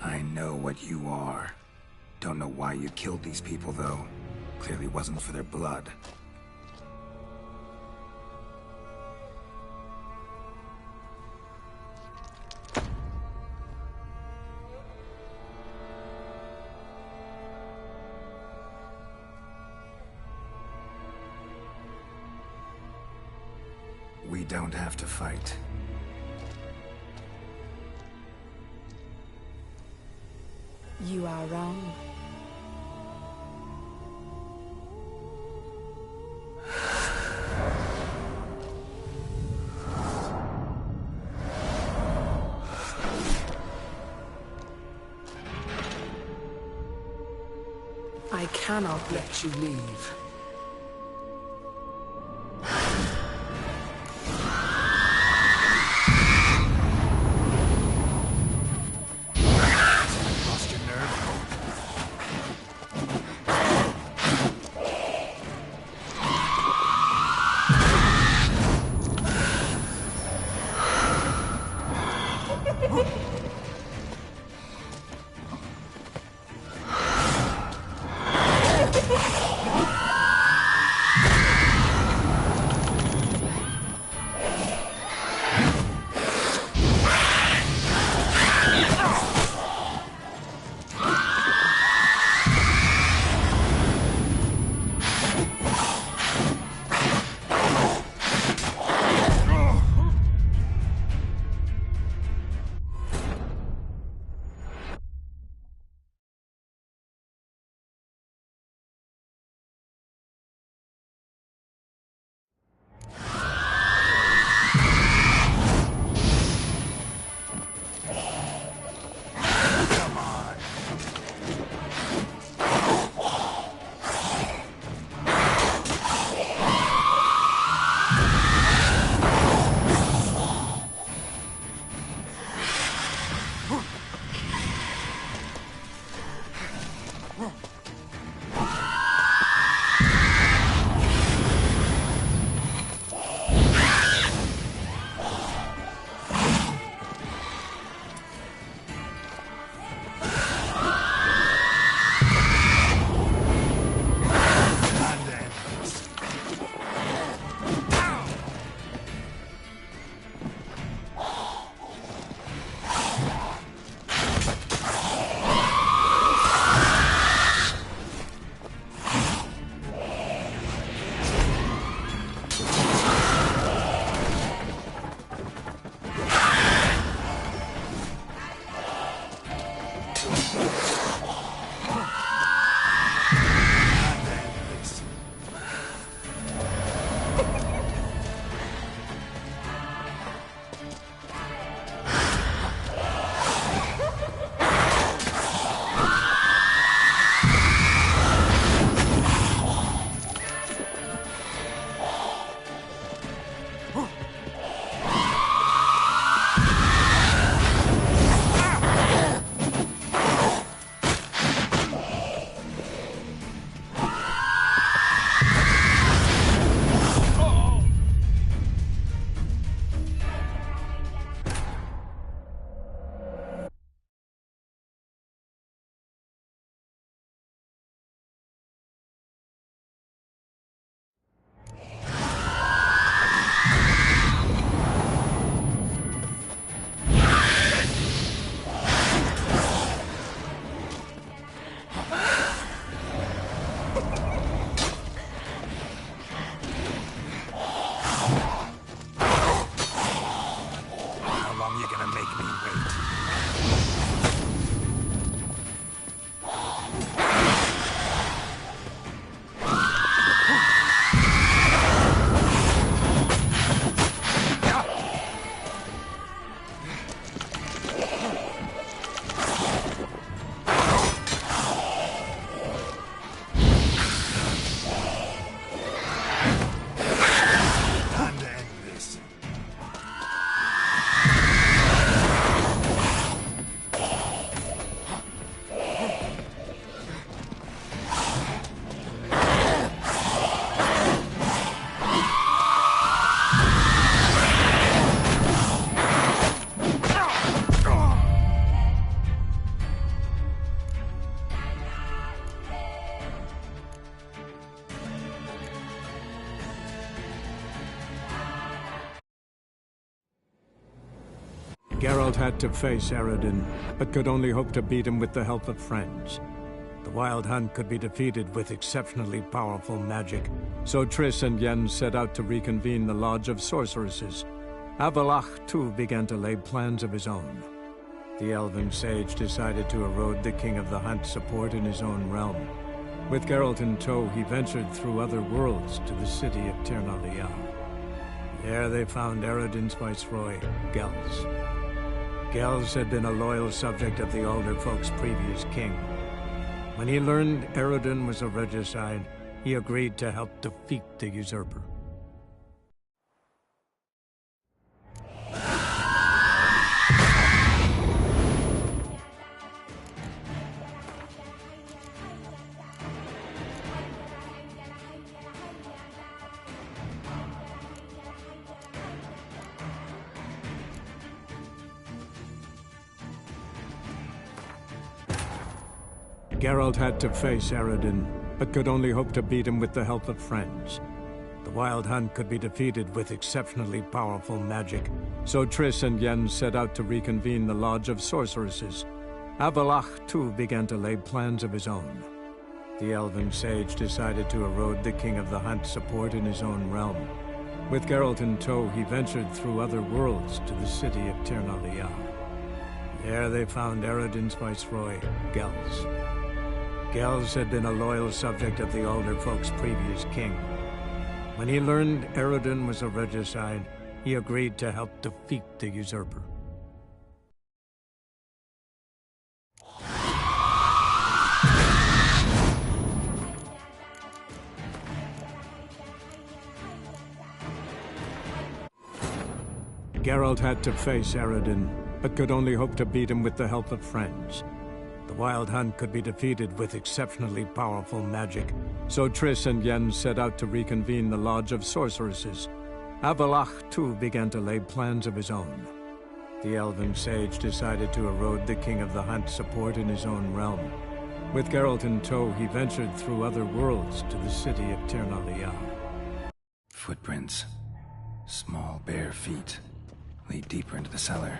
I know what you are. Don't know why you killed these people, though. Clearly wasn't for their blood. We don't have to fight. You are wrong. I cannot let you leave. Geralt had to face Eredin, but could only hope to beat him with the help of friends. The Wild Hunt could be defeated with exceptionally powerful magic, so Triss and Yen set out to reconvene the Lodge of Sorceresses. Avallac'h, too, began to lay plans of his own. The elven sage decided to erode the King of the Hunt's support in his own realm. With Geralt in tow, he ventured through other worlds to the city of Tir na Lial. There they found Eredin's viceroy, Gels. Gels had been a loyal subject of the Alder Folk's previous king. When he learned Eredin was a regicide, he agreed to help defeat the usurper. Geralt had to face Eredin, but could only hope to beat him with the help of friends. The Wild Hunt could be defeated with exceptionally powerful magic, so Triss and Yen set out to reconvene the Lodge of Sorceresses. Avallac'h, too, began to lay plans of his own. The elven sage decided to erode the King of the Hunt's support in his own realm. With Geralt in tow, he ventured through other worlds to the city of Tir na Lial. There they found Eredin's viceroy, Gels. Gels had been a loyal subject of the Alder Folk's previous king. When he learned Eredin was a regicide, he agreed to help defeat the usurper. Geralt had to face Eredin, but could only hope to beat him with the help of friends. The Wild Hunt could be defeated with exceptionally powerful magic, so Triss and Yen set out to reconvene the Lodge of Sorceresses. Avalach, too, began to lay plans of his own. The elven sage decided to erode the King of the Hunt's support in his own realm. With Geralt in tow, he ventured through other worlds to the city of Ternalia. Footprints. Small, bare feet. Lead deeper into the cellar.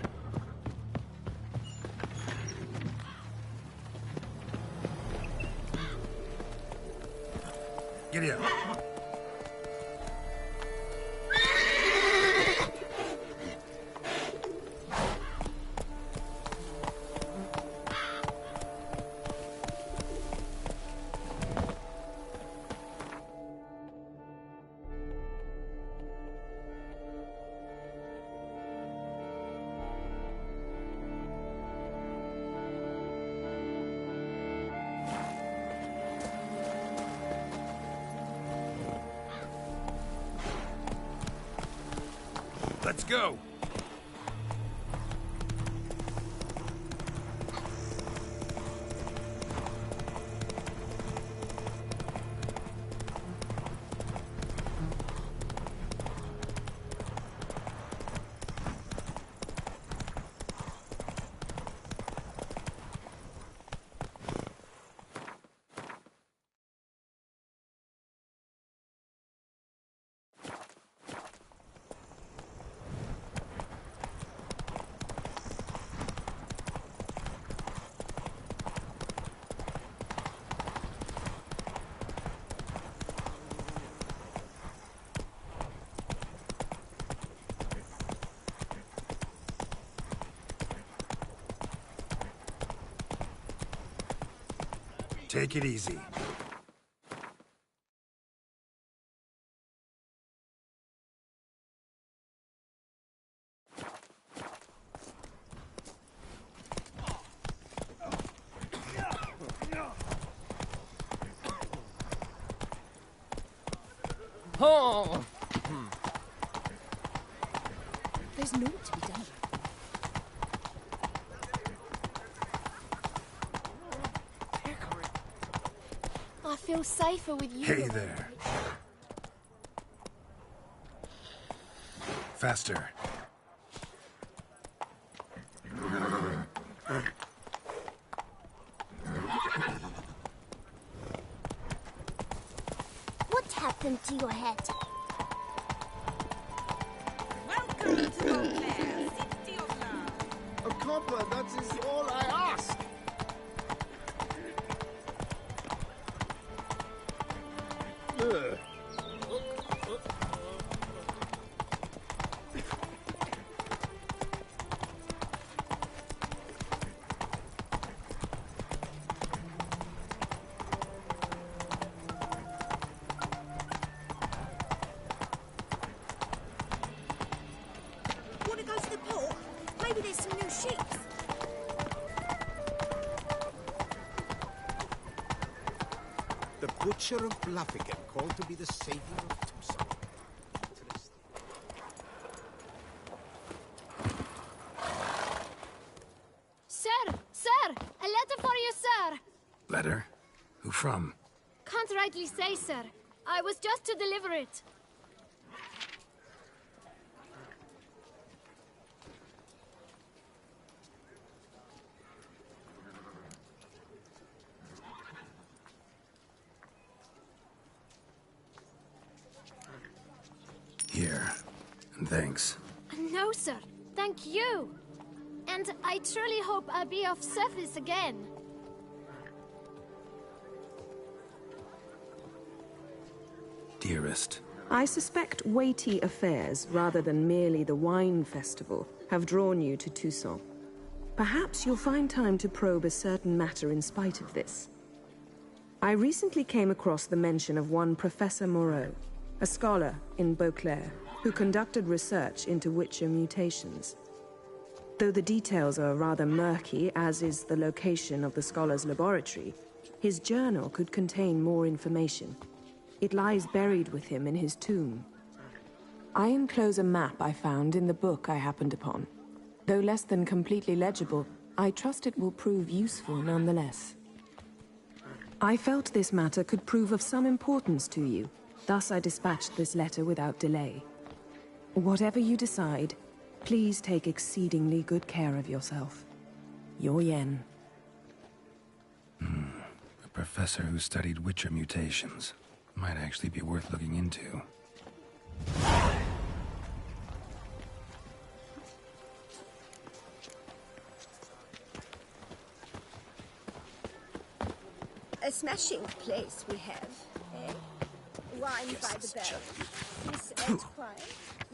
Giddy up. Let's go! Take it easy. Oh! There's naught to be done. I feel safer with you. Hey there. Faster. What happened to your head? Welcome to Beauclair, city of love. A copper, that is all I ask. Wanna go to the port? Maybe there's some new ships. The Butcher of Bluffigan, called to be the savior of Tucson. Interesting. Sir! Sir! A letter for you, sir! Letter? Who from? Can't rightly say, sir. I was just to deliver it. Here. And thanks. No, sir. Thank you. And I truly hope I'll be off surface again. Dearest. I suspect weighty affairs, rather than merely the wine festival, have drawn you to Tucson. Perhaps you'll find time to probe a certain matter in spite of this. I recently came across the mention of one Professor Moreau, a scholar in Beauclair, who conducted research into Witcher mutations. Though the details are rather murky, as is the location of the scholar's laboratory, his journal could contain more information. It lies buried with him in his tomb. I enclose a map I found in the book I happened upon. Though less than completely legible, I trust it will prove useful nonetheless. I felt this matter could prove of some importance to you. Thus I dispatched this letter without delay. Whatever you decide, please take exceedingly good care of yourself. Your Yen. A professor who studied Witcher mutations. Might actually be worth looking into. A smashing place we have, eh? Wine by the bell. Miss Esquire,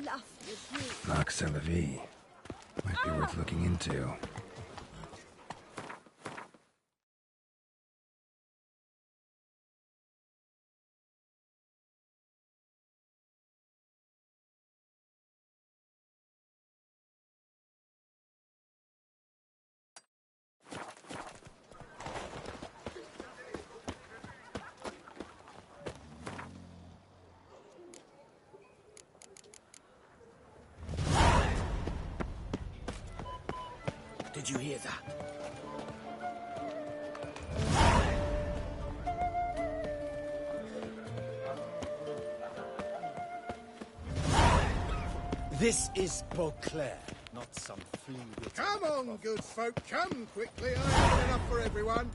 laugh with you. Nox a la vie. Might be worth looking into. Did you hear that? This is Beauclair, not some flea-witted... Come on, good folk, come quickly. I have enough for everyone.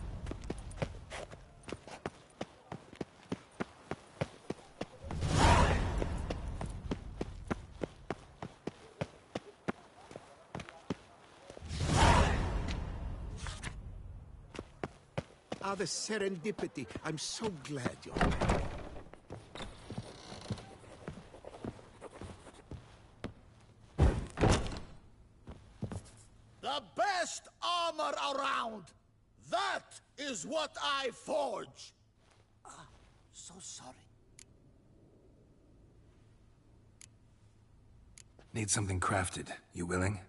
Ah, the serendipity. I'm so glad you're back. The best armor around! That is what I forge! So sorry. Need something crafted. You willing?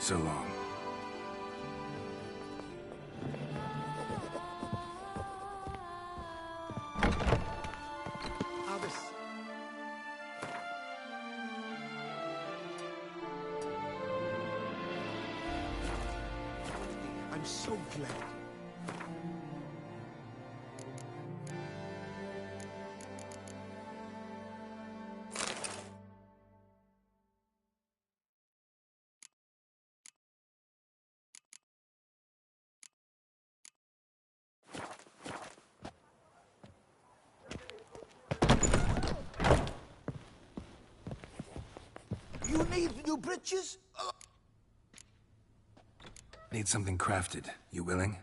So long. I'm so glad. You need new britches? Need something crafted. You willing?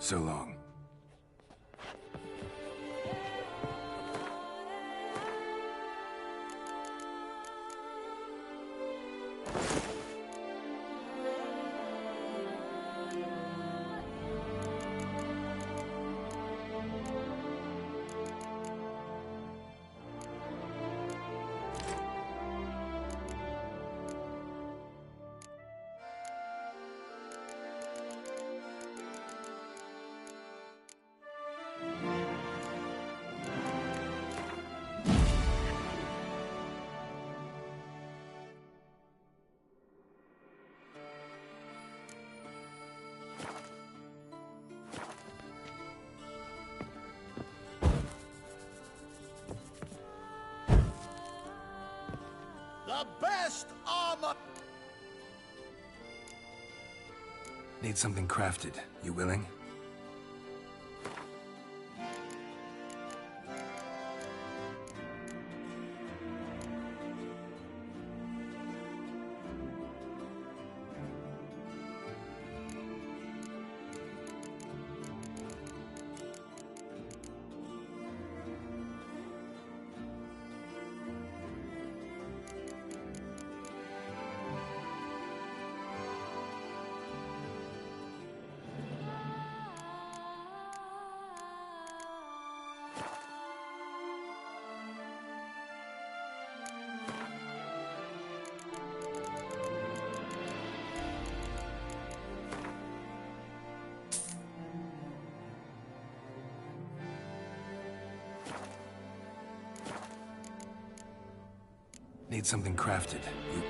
So long. The best armor! Need something crafted. You willing? Need something crafted. You...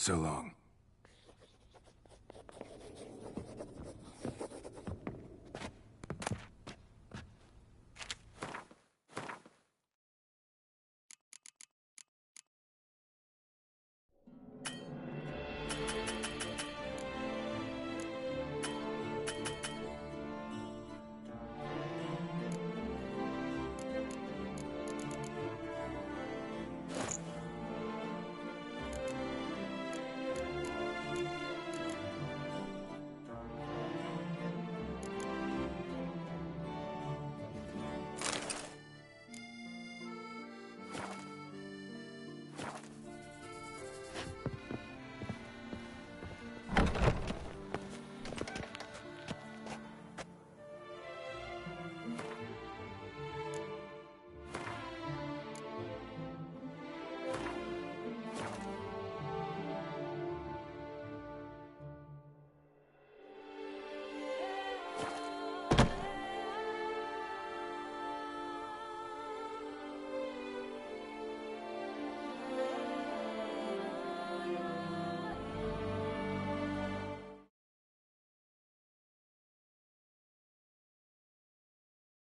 So long.